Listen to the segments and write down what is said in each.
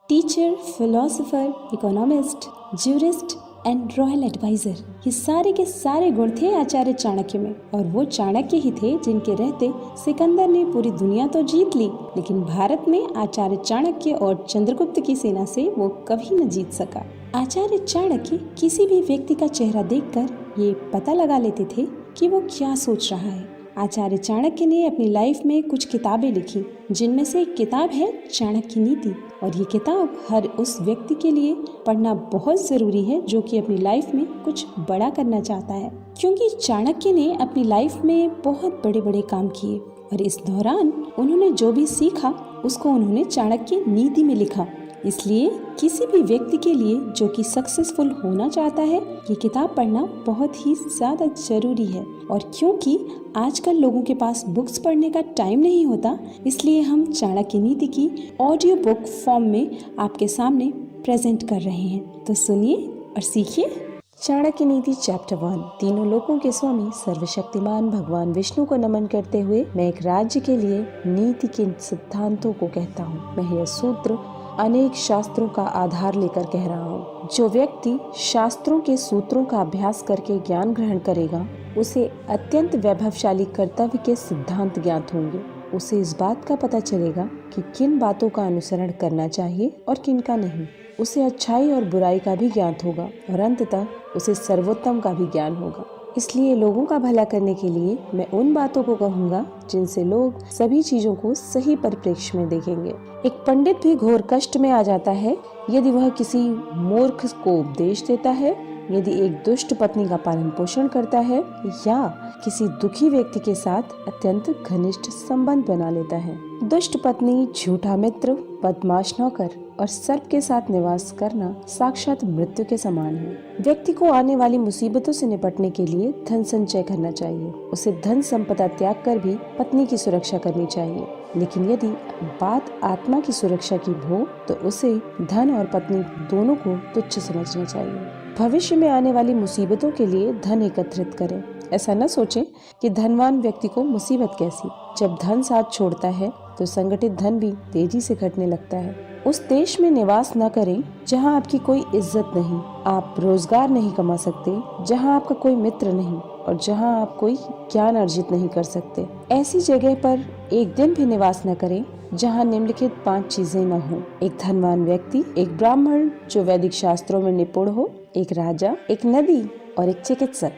Teacher, philosopher, economist, jurist and royal adviser, ये सारे के सारे गुण थे आचार्य चाणक्य में। और वो चाणक्य ही थे जिनके रहते सिकंदर ने पूरी दुनिया तो जीत ली, लेकिन भारत में आचार्य चाणक्य और चंद्रगुप्त की सेना से वो कभी न जीत सका। आचार्य चाणक्य किसी भी व्यक्ति का चेहरा देखकर ये पता लगा लेते थे कि वो क्या सोच रहा है। आचार्य चाणक्य ने अपनी लाइफ में कुछ किताबें लिखी, जिनमें से एक किताब है चाणक्य नीति। और ये किताब हर उस व्यक्ति के लिए पढ़ना बहुत ज़रूरी है जो कि अपनी लाइफ में कुछ बड़ा करना चाहता है, क्योंकि चाणक्य ने अपनी लाइफ में बहुत बड़े बड़े काम किए और इस दौरान उन्होंने जो भी सीखा उसको उन्होंने चाणक्य नीति में लिखा। इसलिए किसी भी व्यक्ति के लिए जो कि सक्सेसफुल होना चाहता है, ये किताब पढ़ना बहुत ही ज़्यादा ज़रूरी है। और क्योंकि आजकल लोगों के पास बुक्स पढ़ने का टाइम नहीं होता, इसलिए हम चाणक्य नीति की ऑडियो बुक फॉर्म में आपके सामने प्रेजेंट कर रहे हैं। तो सुनिए और सीखिए। चाणक्य नीति चैप्टर 1। तीनों लोकों के स्वामी सर्वशक्तिमान भगवान विष्णु को नमन करते हुए मैं एक राज्य के लिए नीति के सिद्धांतों को कहता हूँ। मैं यह सूत्र अनेक शास्त्रों का आधार लेकर कह रहा हूँ। जो व्यक्ति शास्त्रों के सूत्रों का अभ्यास करके ज्ञान ग्रहण करेगा, उसे अत्यंत वैभवशाली कर्तव्य के सिद्धांत ज्ञात होंगे। उसे इस बात का पता चलेगा कि किन बातों का अनुसरण करना चाहिए और किन का नहीं। उसे अच्छाई और बुराई का भी ज्ञात होगा और अंततः उसे सर्वोत्तम का भी ज्ञान होगा। इसलिए लोगों का भला करने के लिए मैं उन बातों को कहूँगा जिनसे लोग सभी चीजों को सही परिप्रेक्ष्य में देखेंगे। एक पंडित भी घोर कष्ट में आ जाता है यदि वह किसी मूर्ख को उपदेश देता है, यदि एक दुष्ट पत्नी का पालन पोषण करता है या किसी दुखी व्यक्ति के साथ अत्यंत घनिष्ठ संबंध बना लेता है। दुष्ट पत्नी, झूठा मित्र, बदमाश नौकर और सर्प के साथ निवास करना साक्षात मृत्यु के समान है। व्यक्ति को आने वाली मुसीबतों से निपटने के लिए धन संचय करना चाहिए। उसे धन संपदा त्याग कर भी पत्नी की सुरक्षा करनी चाहिए। लेकिन यदि बात आत्मा की सुरक्षा की हो तो उसे धन और पत्नी दोनों को तुच्छ समझना चाहिए। भविष्य में आने वाली मुसीबतों के लिए धन एकत्रित करें। ऐसा न सोचें कि धनवान व्यक्ति को मुसीबत कैसी। जब धन साथ छोड़ता है तो संगठित धन भी तेजी से घटने लगता है। उस देश में निवास न करें जहां आपकी कोई इज्जत नहीं, आप रोजगार नहीं कमा सकते, जहां आपका कोई मित्र नहीं और जहां आप कोई ज्ञान अर्जित नहीं कर सकते। ऐसी जगह पर एक दिन भी निवास न करें जहां निम्नलिखित 5 चीजें न हो। एक धनवान व्यक्ति, एक ब्राह्मण जो वैदिक शास्त्रों में निपुण हो, एक राजा, एक नदी और एक चिकित्सक।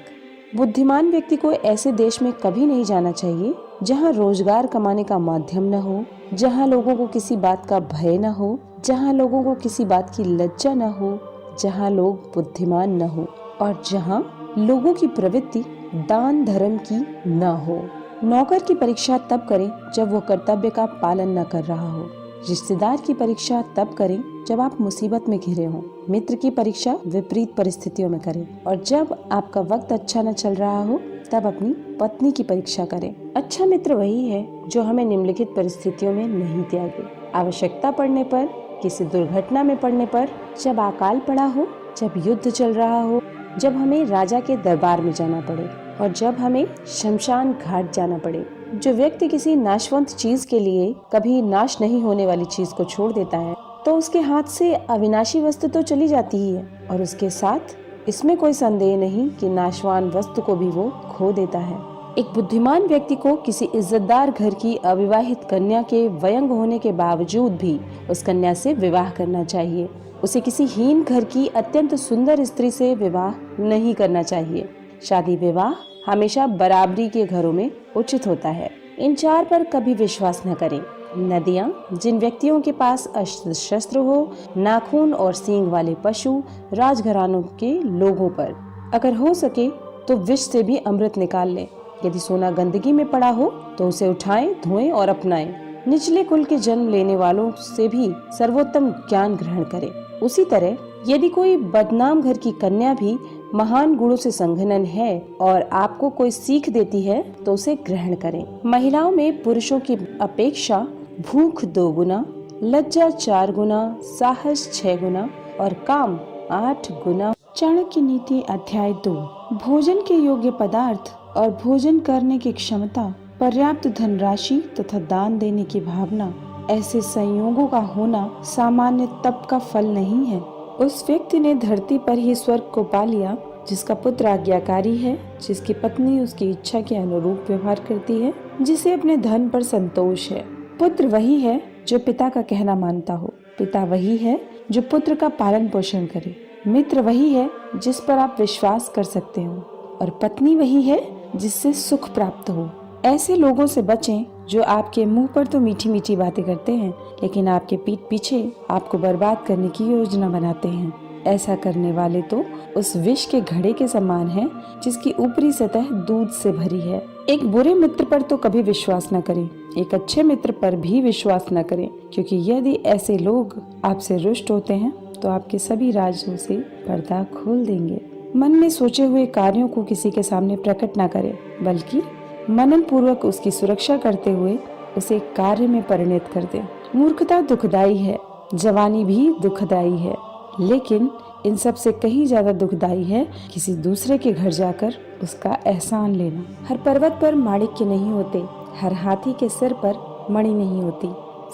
बुद्धिमान व्यक्ति को ऐसे देश में कभी नहीं जाना चाहिए जहां रोजगार कमाने का माध्यम न हो, जहां लोगों को किसी बात का भय न हो, जहां लोगों को किसी बात की लज्जा न हो, जहां लोग बुद्धिमान न हो और जहां लोगों की प्रवृत्ति दान धर्म की न हो। नौकर की परीक्षा तब करें जब वो कर्तव्य का पालन न कर रहा हो। रिश्तेदार की परीक्षा तब करें जब आप मुसीबत में घिरे हों। मित्र की परीक्षा विपरीत परिस्थितियों में करें और जब आपका वक्त अच्छा न चल रहा हो तब अपनी पत्नी की परीक्षा करें। अच्छा मित्र वही है जो हमें निम्नलिखित परिस्थितियों में नहीं त्यागे। आवश्यकता पड़ने पर, किसी दुर्घटना में पड़ने पर, जब अकाल पड़ा हो, जब युद्ध चल रहा हो, जब हमें राजा के दरबार में जाना पड़े और जब हमें शमशान घाट जाना पड़े। जो व्यक्ति किसी नाशवंत चीज के लिए कभी नाश नहीं होने वाली चीज को छोड़ देता है तो उसके हाथ से अविनाशी वस्तु तो चली जाती ही है और उसके साथ इसमें कोई संदेह नहीं कि नाशवान वस्तु को भी वो खो देता है। एक बुद्धिमान व्यक्ति को किसी इज्जतदार घर की अविवाहित कन्या के व्यंग होने के बावजूद भी उस कन्या से विवाह करना चाहिए। उसे किसी हीन घर की अत्यंत सुंदर स्त्री से विवाह नहीं करना चाहिए। शादी विवाह हमेशा बराबरी के घरों में उचित होता है। इन 4 पर कभी विश्वास न करें। नदियाँ, जिन व्यक्तियों के पास अस्त्र शस्त्र हो, नाखून और सींग वाले पशु, राजघरानों के लोगों पर अगर हो सके तो विष से भी अमृत निकाल लें। यदि सोना गंदगी में पड़ा हो तो उसे उठाएं, धोएं और अपनाएं। निचले कुल के जन्म लेने वालों से भी सर्वोत्तम ज्ञान ग्रहण करें। उसी तरह यदि कोई बदनाम घर की कन्या भी महान गुणों से संघनन है और आपको कोई सीख देती है तो उसे ग्रहण करें। महिलाओं में पुरुषों की अपेक्षा भूख 2 गुना, लज्जा 4 गुना, साहस 6 गुना और काम 8 गुना। चाणक्य नीति अध्याय 2। भोजन के योग्य पदार्थ और भोजन करने की क्षमता, पर्याप्त धनराशि तथा दान देने की भावना, ऐसे संयोगों का होना सामान्य तप का फल नहीं है। उस व्यक्ति ने धरती पर ही स्वर्ग को पा लिया जिसका पुत्र आज्ञाकारी है, जिसकी पत्नी उसकी इच्छा के अनुरूप व्यवहार करती है, जिसे अपने धन पर संतोष है। पुत्र वही है जो पिता का कहना मानता हो, पिता वही है जो पुत्र का पालन पोषण करे, मित्र वही है जिस पर आप विश्वास कर सकते हो, और पत्नी वही है जिससे सुख प्राप्त हो। ऐसे लोगों से बचें जो आपके मुंह पर तो मीठी मीठी बातें करते हैं, लेकिन आपके पीठ पीछे आपको बर्बाद करने की योजना बनाते हैं। ऐसा करने वाले तो उस विष के घड़े के समान हैं, जिसकी ऊपरी सतह दूध से भरी है। एक बुरे मित्र पर तो कभी विश्वास न करें, एक अच्छे मित्र पर भी विश्वास न करें, क्योंकि यदि ऐसे लोग आपसे रुष्ट होते हैं तो आपके सभी राजों से पर्दा खोल देंगे। मन में सोचे हुए कार्यों को किसी के सामने प्रकट न करें, बल्कि मनन पूर्वक उसकी सुरक्षा करते हुए उसे कार्य में परिणत कर दे। मूर्खता दुखदाई है, जवानी भी दुखदाई है, लेकिन इन सब से कहीं ज्यादा दुखदाई है किसी दूसरे के घर जाकर उसका एहसान लेना। हर पर्वत पर माणिक्य नहीं होते, हर हाथी के सिर पर मणि नहीं होती,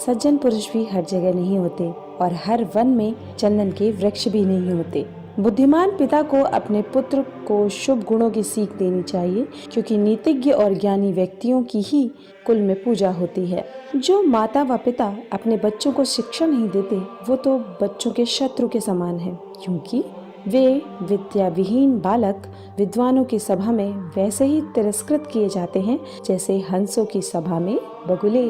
सज्जन पुरुष भी हर जगह नहीं होते, और हर वन में चंदन के वृक्ष भी नहीं होते। बुद्धिमान पिता को अपने पुत्र को शुभ गुणों की सीख देनी चाहिए, क्योंकि नीतिज्ञ और ज्ञानी व्यक्तियों की ही कुल में पूजा होती है। जो माता व पिता अपने बच्चों को शिक्षा नहीं देते, वो तो बच्चों के शत्रु के समान है, क्योंकि वे विद्या विहीन बालक विद्वानों की सभा में वैसे ही तिरस्कृत किए जाते हैं जैसे हंसों की सभा में बगुले।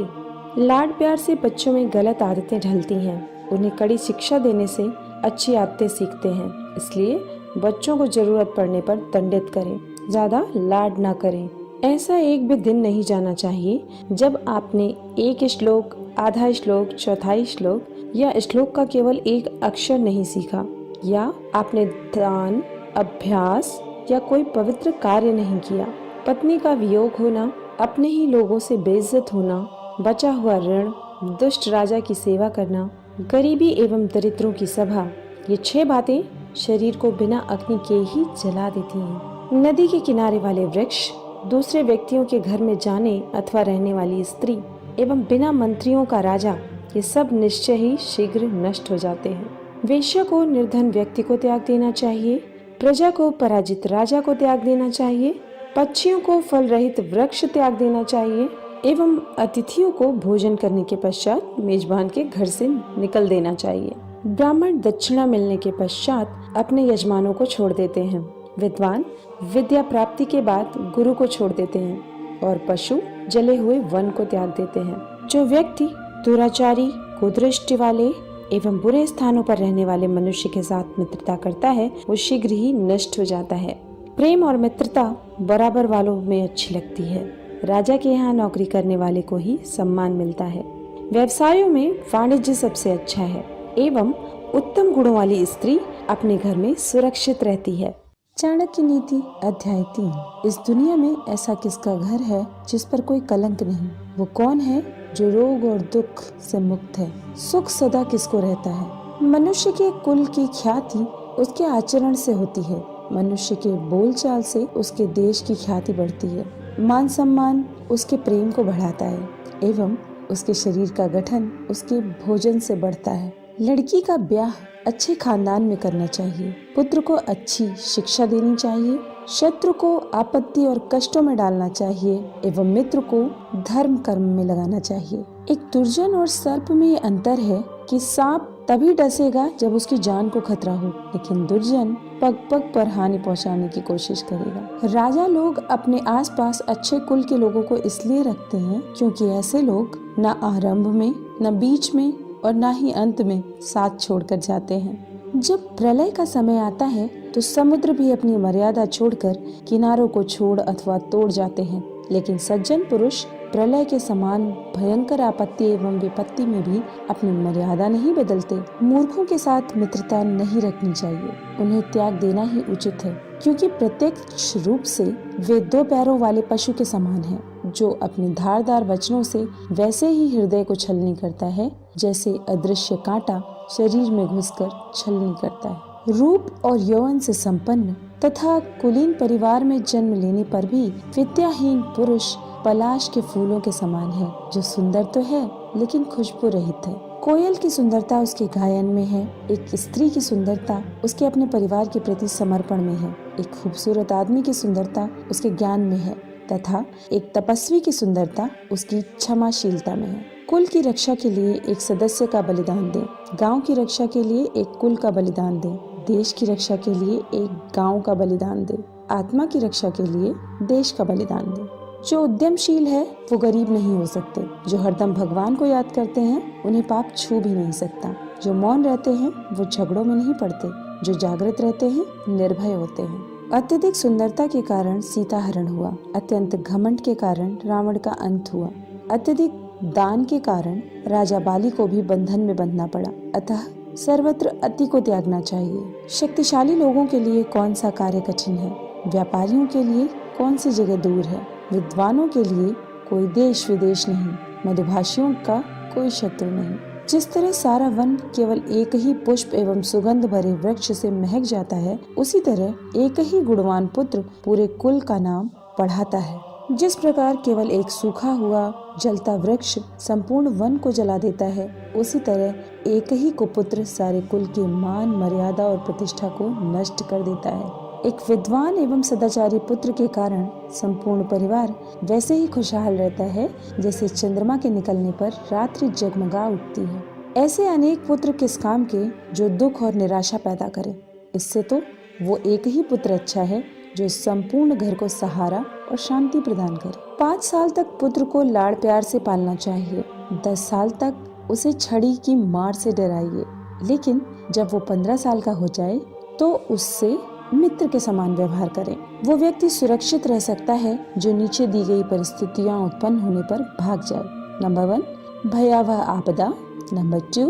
लाड प्यार से बच्चों में गलत आदतें ढलती हैं, उन्हें कड़ी शिक्षा देने से अच्छी आदतें सीखते हैं। इसलिए बच्चों को जरूरत पड़ने पर दंडित करें, ज्यादा लाड ना करें। ऐसा एक भी दिन नहीं जाना चाहिए जब आपने एक श्लोक, आधा श्लोक, चौथाई श्लोक या श्लोक का केवल एक अक्षर नहीं सीखा, या आपने दान, अभ्यास या कोई पवित्र कार्य नहीं किया। पत्नी का वियोग होना, अपने ही लोगों से बेइज्जत होना, बचा हुआ ऋण, दुष्ट राजा की सेवा करना, गरीबी एवं दरिद्रों की सभा, ये 6 बातें शरीर को बिना अग्नि के ही जला देती हैं। नदी के किनारे वाले वृक्ष, दूसरे व्यक्तियों के घर में जाने अथवा रहने वाली स्त्री एवं बिना मंत्रियों का राजा, ये सब निश्चय ही शीघ्र नष्ट हो जाते हैं। वेश्या को निर्धन व्यक्ति को त्याग देना चाहिए, प्रजा को पराजित राजा को त्याग देना चाहिए, पक्षियों को फल रहित वृक्ष त्याग देना चाहिए एवं अतिथियों को भोजन करने के पश्चात मेजबान के घर से निकल देना चाहिए। ब्राह्मण दक्षिणा मिलने के पश्चात अपने यजमानों को छोड़ देते हैं, विद्वान विद्या प्राप्ति के बाद गुरु को छोड़ देते हैं, और पशु जले हुए वन को त्याग देते हैं। जो व्यक्ति दुराचारी, कुदृष्टि वाले एवं बुरे स्थानों पर रहने वाले मनुष्य के साथ मित्रता करता है, वो शीघ्र ही नष्ट हो जाता है। प्रेम और मित्रता बराबर वालों में अच्छी लगती है। राजा के यहाँ नौकरी करने वाले को ही सम्मान मिलता है। व्यवसायों में वाणिज्य सबसे अच्छा है एवं उत्तम गुणों वाली स्त्री अपने घर में सुरक्षित रहती है। चाणक्य नीति अध्याय 3। इस दुनिया में ऐसा किसका घर है जिस पर कोई कलंक नहीं? वो कौन है जो रोग और दुख से मुक्त है? सुख सदा किसको रहता है? मनुष्य के कुल की ख्याति उसके आचरण से होती है, मनुष्य के बोलचाल से उसके देश की ख्याति बढ़ती है। मान सम्मान उसके प्रेम को बढ़ाता है एवं उसके शरीर का गठन उसके भोजन से बढ़ता है। लड़की का ब्याह अच्छे खानदान में करना चाहिए, पुत्र को अच्छी शिक्षा देनी चाहिए, शत्रु को आपत्ति और कष्टों में डालना चाहिए एवं मित्र को धर्म कर्म में लगाना चाहिए। एक दुर्जन और सर्प में ये अंतर है कि सांप तभी डसेगा जब उसकी जान को खतरा हो, लेकिन दुर्जन पग पग पर हानि पहुंचाने की कोशिश करेगा। राजा लोग अपने आसपास अच्छे कुल के लोगों को इसलिए रखते हैं क्योंकि ऐसे लोग न आरंभ में, न बीच में और न ही अंत में साथ छोड़कर जाते हैं। जब प्रलय का समय आता है तो समुद्र भी अपनी मर्यादा छोड़कर किनारों को छोड़ अथवा तोड़ जाते हैं, लेकिन सज्जन पुरुष प्रलय के समान भयंकर आपत्ति एवं विपत्ति में भी अपनी मर्यादा नहीं बदलते। मूर्खों के साथ मित्रता नहीं रखनी चाहिए, उन्हें त्याग देना ही उचित है, क्योंकि प्रत्यक्ष रूप से वे 2 पैरों वाले पशु के समान हैं, जो अपने धारदार वचनों से वैसे ही हृदय को छलनी करता है जैसे अदृश्य कांटा शरीर में घुसकर छलनी करता है। रूप और यौवन से संपन्न तथा कुलीन परिवार में जन्म लेने पर भी विद्याहीन पुरुष पलाश के फूलों के समान है, जो सुंदर तो है लेकिन खुशबू रहित है। कोयल की सुंदरता उसके गायन में है। एक स्त्री की सुंदरता उसके अपने परिवार के प्रति समर्पण में है। एक खूबसूरत आदमी की सुंदरता उसके ज्ञान में है तथा एक तपस्वी की सुंदरता उसकी क्षमाशीलता में है। कुल की रक्षा के लिए एक सदस्य का बलिदान दें, गांव की रक्षा के लिए एक कुल का बलिदान दें, देश की रक्षा के लिए एक गांव का बलिदान दें, आत्मा की रक्षा के लिए देश का बलिदान दें। जो उद्यमशील है वो गरीब नहीं हो सकते। जो हरदम भगवान को याद करते हैं उन्हें पाप छू भी नहीं सकता। जो मौन रहते हैं वो झगड़ों में नहीं पड़ते। जो जागृत रहते हैं निर्भय होते हैं। अत्यधिक सुंदरता के कारण सीता हरण हुआ। अत्यंत घमंड के कारण रावण का अंत हुआ। अत्यधिक दान के कारण राजा बाली को भी बंधन में बंधना पड़ा। अतः सर्वत्र अति को त्यागना चाहिए। शक्तिशाली लोगों के लिए कौन सा कार्य कठिन है, व्यापारियों के लिए कौन सी जगह दूर है, विद्वानों के लिए कोई देश विदेश नहीं, मधुभाषियों का कोई शत्रु नहीं। जिस तरह सारा वन केवल एक ही पुष्प एवं सुगंध भरे वृक्ष से महक जाता है, उसी तरह एक ही गुणवान पुत्र पूरे कुल का नाम बढ़ाता है। जिस प्रकार केवल एक सूखा हुआ जलता वृक्ष संपूर्ण वन को जला देता है, उसी तरह एक ही कुपुत्र सारे कुल के मान, मर्यादा और प्रतिष्ठा को नष्ट कर देता है। एक विद्वान एवं सदाचारी पुत्र के कारण संपूर्ण परिवार वैसे ही खुशहाल रहता है जैसे चंद्रमा के निकलने पर रात्रि जगमगा उठती है। ऐसे अनेक पुत्र किस काम के जो दुख और निराशा पैदा करे। इससे तो वो एक ही पुत्र अच्छा है जो संपूर्ण घर को सहारा और शांति प्रदान करे। 5 साल तक पुत्र को लाड़ प्यार से पालना चाहिए। 10 साल तक उसे छड़ी की मार से डराइए, लेकिन जब वो 15 साल का हो जाए तो उससे मित्र के समान व्यवहार करें। वो व्यक्ति सुरक्षित रह सकता है जो नीचे दी गई परिस्थितियां उत्पन्न होने पर भाग जाए। नंबर 1 भयावह आपदा। नंबर 2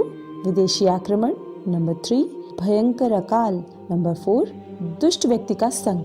विदेशी आक्रमण। नंबर 3 भयंकर अकाल। नंबर 4 दुष्ट व्यक्ति का संग।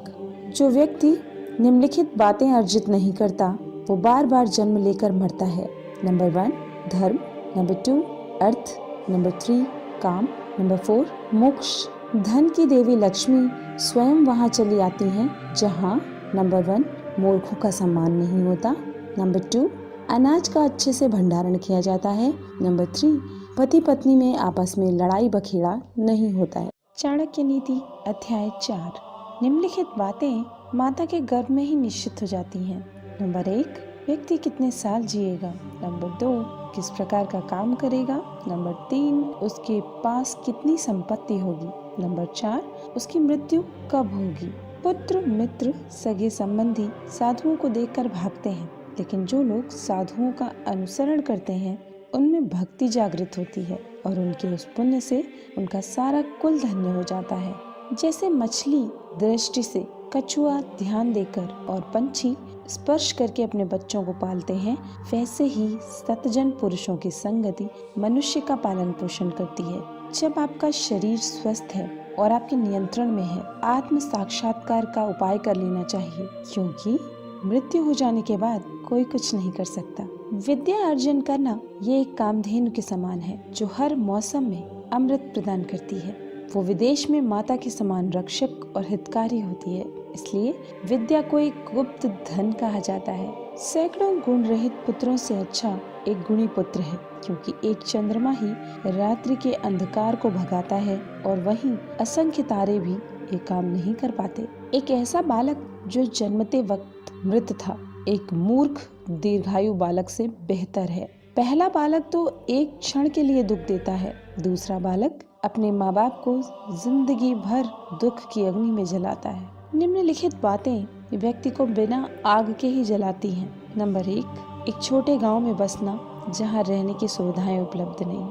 जो व्यक्ति निम्नलिखित बातें अर्जित नहीं करता वो बार बार जन्म लेकर मरता है। नंबर 1 धर्म। नंबर 2 अर्थ। नंबर 3 काम। नंबर 4 मोक्ष। धन की देवी लक्ष्मी स्वयं वहाँ चली आती हैं जहाँ नंबर 1 मूर्खों का सम्मान नहीं होता। नंबर 2 अनाज का अच्छे से भंडारण किया जाता है। नंबर 3 पति पत्नी में आपस में लड़ाई बखेड़ा नहीं होता है। चाणक्य नीति अध्याय 4। निम्नलिखित बातें माता के गर्भ में ही निश्चित हो जाती हैं। नंबर 1 व्यक्ति कितने साल जिएगा। नंबर 2 किस प्रकार का काम करेगा। नंबर 3 उसके पास कितनी संपत्ति होगी। नंबर 4 उसकी मृत्यु कब होगी। पुत्र, मित्र, सगे संबंधी साधुओं को देखकर भागते हैं, लेकिन जो लोग साधुओं का अनुसरण करते हैं उनमें भक्ति जागृत होती है और उनके उस पुण्य से उनका सारा कुल धन्य हो जाता है। जैसे मछली दृष्टि से, कछुआ ध्यान देकर और पंछी स्पर्श करके अपने बच्चों को पालते हैं, वैसे ही सतजन पुरुषों की संगति मनुष्य का पालन पोषण करती है। जब आपका शरीर स्वस्थ है और आपके नियंत्रण में है, आत्म साक्षात्कार का उपाय कर लेना चाहिए, क्योंकि मृत्यु हो जाने के बाद कोई कुछ नहीं कर सकता। विद्या अर्जन करना ये एक कामधेनु के समान है जो हर मौसम में अमृत प्रदान करती है। वो विदेश में माता के समान रक्षक और हितकारी होती है, इसलिए विद्या को एक गुप्त धन कहा जाता है। सैकड़ों गुण रहित पुत्रों से अच्छा एक गुणी पुत्र है, क्योंकि एक चंद्रमा ही रात्रि के अंधकार को भगाता है और वहीं असंख्य तारे भी ये काम नहीं कर पाते। एक ऐसा बालक जो जन्मते वक्त मृत था, एक मूर्ख दीर्घायु बालक से बेहतर है। पहला बालक तो एक क्षण के लिए दुख देता है, दूसरा बालक अपने माँ बाप को जिंदगी भर दुख की अग्नि में जलाता है। निम्नलिखित बातें व्यक्ति को बिना आग के ही जलाती हैं। नंबर 1 एक छोटे गांव में बसना जहां रहने की सुविधाएं उपलब्ध नहीं।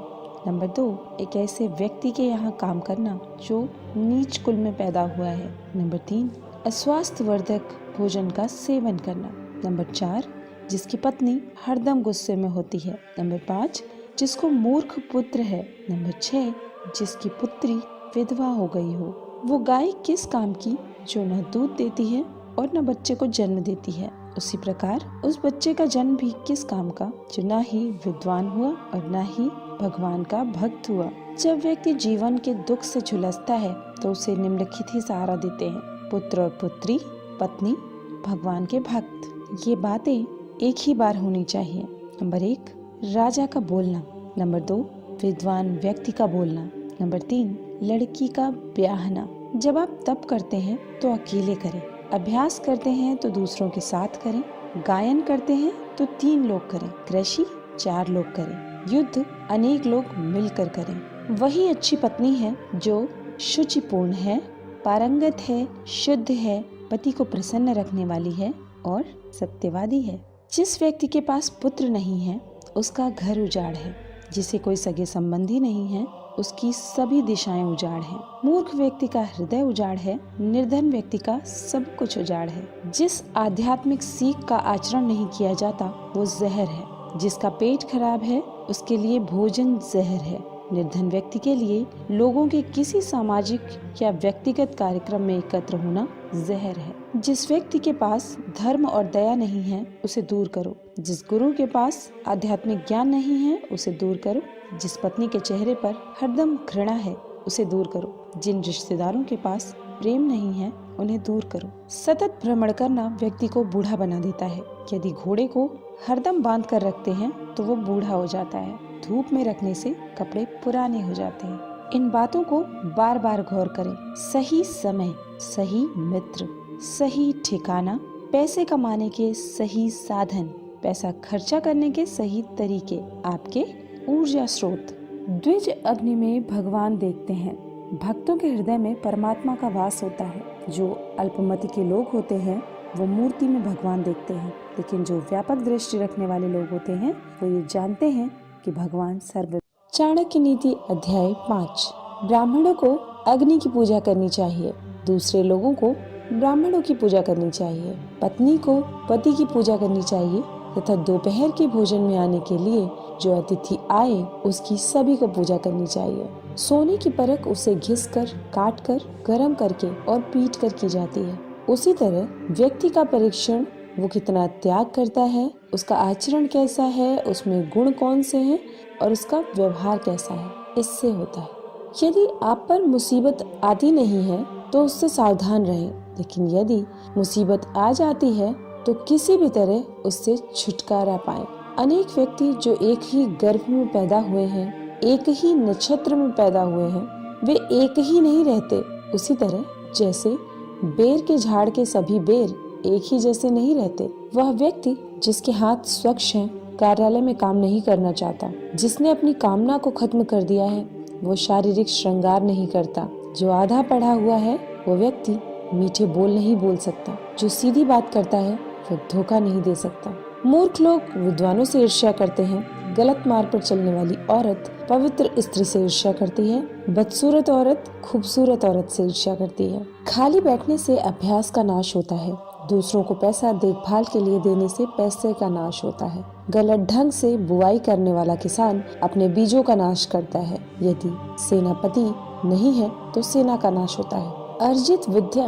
नंबर 2 एक ऐसे व्यक्ति के यहाँ काम करना जो नीच कुल में पैदा हुआ है। नंबर 3 अस्वास्थ्यवर्धक भोजन का सेवन करना। नंबर 4 जिसकी पत्नी हरदम गुस्से में होती है। नंबर 5 जिसको मूर्ख पुत्र है। नंबर 6 जिसकी पुत्री विधवा हो गई हो। वो गाय किस काम की जो न दूध देती है और न बच्चे को जन्म देती है। उसी प्रकार उस बच्चे का जन्म भी किस काम का जो न ही विद्वान हुआ और न ही भगवान का भक्त हुआ। जब व्यक्ति जीवन के दुख से झुलसता है तो उसे निम्नलिखित ही सहारा देते हैं: पुत्र और पुत्री, पत्नी, भगवान के भक्त। ये बातें एक ही बार होनी चाहिए। नंबर 1 राजा का बोलना। नंबर 2, विद्वान व्यक्ति का बोलना। नंबर 3, लड़की का ब्याहना। जब आप तप करते हैं तो अकेले करें, अभ्यास करते हैं तो दूसरों के साथ करें, गायन करते हैं तो 3 लोग करें, कृषि 4 लोग करें, युद्ध अनेक लोग मिलकर करें। वही अच्छी पत्नी है जो शुचिपूर्ण है, पारंगत है, शुद्ध है, पति को प्रसन्न रखने वाली है और सत्यवादी है। जिस व्यक्ति के पास पुत्र नहीं है उसका घर उजाड़ है, जिसे कोई सगे संबंधी नहीं है उसकी सभी दिशाएं उजाड़ है। मूर्ख व्यक्ति का हृदय उजाड़ है, निर्धन व्यक्ति का सब कुछ उजाड़ है। जिस आध्यात्मिक सीख का आचरण नहीं किया जाता वो जहर है। जिसका पेट खराब है उसके लिए भोजन जहर है। निर्धन व्यक्ति के लिए लोगों के किसी सामाजिक या व्यक्तिगत कार्यक्रम में एकत्र होना जहर है। जिस व्यक्ति के पास धर्म और दया नहीं है उसे दूर करो। जिस गुरु के पास आध्यात्मिक ज्ञान नहीं है उसे दूर करो। जिस पत्नी के चेहरे पर हरदम घृणा है उसे दूर करो। जिन रिश्तेदारों के पास प्रेम नहीं है उन्हें दूर करो। सतत भ्रमण करना व्यक्ति को बूढ़ा बना देता है। यदि घोड़े को हरदम बांध कर रखते हैं तो वो बूढ़ा हो जाता है। धूप में रखने से कपड़े पुराने हो जाते हैं। इन बातों को बार बार गौर करें। सही समय, सही मित्र, सही ठिकाना, पैसे कमाने के सही साधन, पैसा खर्चा करने के सही तरीके आपके ऊर्जा स्रोत। द्विज अग्नि में भगवान देखते हैं। भक्तों के हृदय में परमात्मा का वास होता है। जो अल्पमति के लोग होते हैं वो मूर्ति में भगवान देखते हैं, लेकिन जो व्यापक दृष्टि रखने वाले लोग होते हैं वो ये जानते हैं कि भगवान सर्व। चाणक्य नीति अध्याय 5। ब्राह्मणों को अग्नि की पूजा करनी चाहिए, दूसरे लोगों को ब्राह्मणों की पूजा करनी चाहिए, पत्नी को पति की पूजा करनी चाहिए तथा दोपहर के भोजन में आने के लिए जो अतिथि आए उसकी सभी को पूजा करनी चाहिए। सोने की परख उसे घिस कर, काट कर, गर्म करके और पीट कर की जाती है। उसी तरह व्यक्ति का परीक्षण वो कितना त्याग करता है, उसका आचरण कैसा है, उसमें गुण कौन से हैं और उसका व्यवहार कैसा है, इससे होता है। यदि आप पर मुसीबत आती नहीं है तो उससे सावधान रहें, लेकिन यदि मुसीबत आ जाती है तो किसी भी तरह उससे छुटकारा पाएं। अनेक व्यक्ति जो एक ही गर्भ में पैदा हुए हैं, एक ही नक्षत्र में पैदा हुए हैं, वे एक ही नहीं रहते। उसी तरह जैसे बेर के झाड़ के सभी बेर एक ही जैसे नहीं रहते। वह व्यक्ति जिसके हाथ स्वच्छ हैं, कार्यालय में काम नहीं करना चाहता। जिसने अपनी कामना को खत्म कर दिया है वो शारीरिक श्रृंगार नहीं करता। जो आधा पढ़ा हुआ है वो व्यक्ति मीठे बोल नहीं बोल सकता। जो सीधी बात करता है वो धोखा नहीं दे सकता। मूर्ख लोग विद्वानों से ईर्ष्या करते हैं। गलत मार्ग पर चलने वाली औरत पवित्र स्त्री से ईर्ष्या करती है। बदसूरत औरत खूबसूरत औरत से ईर्ष्या करती है। खाली बैठने से अभ्यास का नाश होता है। दूसरों को पैसा देखभाल के लिए देने से पैसे का नाश होता है। गलत ढंग से बुआई करने वाला किसान अपने बीजों का नाश करता है। यदि सेनापति नहीं है तो सेना का नाश होता है। अर्जित विद्या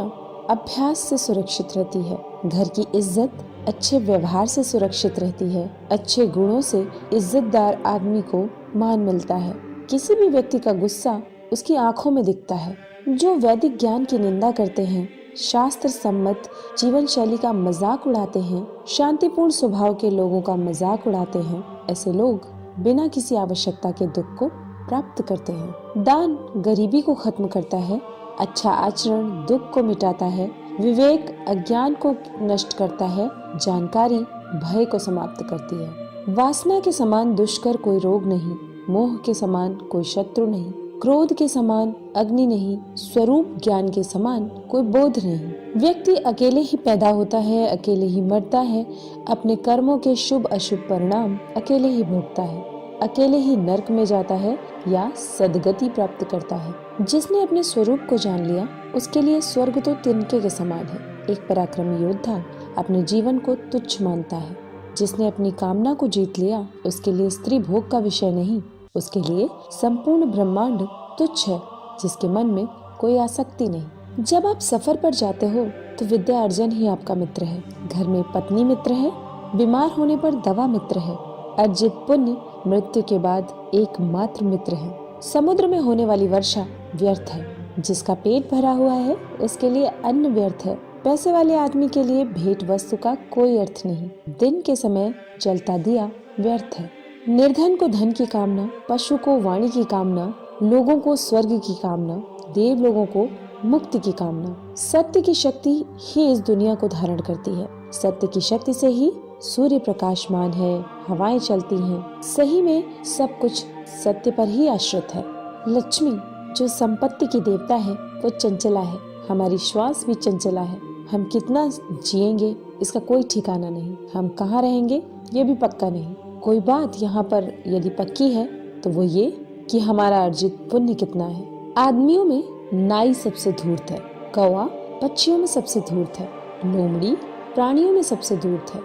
अभ्यास से सुरक्षित रहती है। घर की इज्जत अच्छे व्यवहार से सुरक्षित रहती है। अच्छे गुणों से इज्जतदार आदमी को मान मिलता है। किसी भी व्यक्ति का गुस्सा उसकी आंखों में दिखता है। जो वैदिक ज्ञान की निंदा करते हैं, शास्त्र सम्मत जीवन शैली का मजाक उड़ाते हैं, शांतिपूर्ण स्वभाव के लोगों का मजाक उड़ाते हैं, ऐसे लोग बिना किसी आवश्यकता के दुख को प्राप्त करते हैं। दान गरीबी को खत्म करता है। अच्छा आचरण दुख को मिटाता है। विवेक अज्ञान को नष्ट करता है। जानकारी भय को समाप्त करती है। वासना के समान दुष्कर कोई रोग नहीं, मोह के समान कोई शत्रु नहीं, क्रोध के समान अग्नि नहीं, स्वरूप ज्ञान के समान कोई बोध नहीं। व्यक्ति अकेले ही पैदा होता है, अकेले ही मरता है, अपने कर्मों के शुभ अशुभ परिणाम अकेले ही भोगता है, अकेले ही नरक में जाता है या सदगति प्राप्त करता है। जिसने अपने स्वरूप को जान लिया उसके लिए स्वर्ग तो तिनके के समान है। एक पराक्रमी योद्धा अपने जीवन को तुच्छ मानता है। जिसने अपनी कामना को जीत लिया उसके लिए स्त्री भोग का विषय नहीं, उसके लिए संपूर्ण ब्रह्मांड तुच्छ है। जिसके मन में कोई आसक्ति नहीं। जब आप सफर पर जाते हो तो विद्या अर्जन ही आपका मित्र है। घर में पत्नी मित्र है, बीमार होने पर दवा मित्र है। अर्जित पुण्य मृत्यु के बाद एकमात्र मित्र है। समुद्र में होने वाली वर्षा व्यर्थ है। जिसका पेट भरा हुआ है उसके लिए अन्न व्यर्थ है। पैसे वाले आदमी के लिए भेंट वस्तु का कोई अर्थ नहीं। दिन के समय जलता दिया व्यर्थ है। निर्धन को धन की कामना, पशु को वाणी की कामना, लोगों को स्वर्ग की कामना, देव लोगों को मुक्ति की कामना। सत्य की शक्ति ही इस दुनिया को धारण करती है। सत्य की शक्ति से ही सूर्य प्रकाशमान है, हवाएं चलती हैं। सही में सब कुछ सत्य पर ही आश्रित है। लक्ष्मी जो संपत्ति की देवता है वो चंचला है। हमारी श्वास भी चंचला है। हम कितना जिएंगे इसका कोई ठिकाना नहीं। हम कहाँ रहेंगे ये भी पक्का नहीं। कोई बात यहाँ पर यदि पक्की है तो वो ये कि हमारा अर्जित पुण्य कितना है। आदमियों में नाई सबसे धूर्त है, कौवा पक्षियों में सबसे धूर्त है, लोमड़ी प्राणियों में सबसे धूर्त है,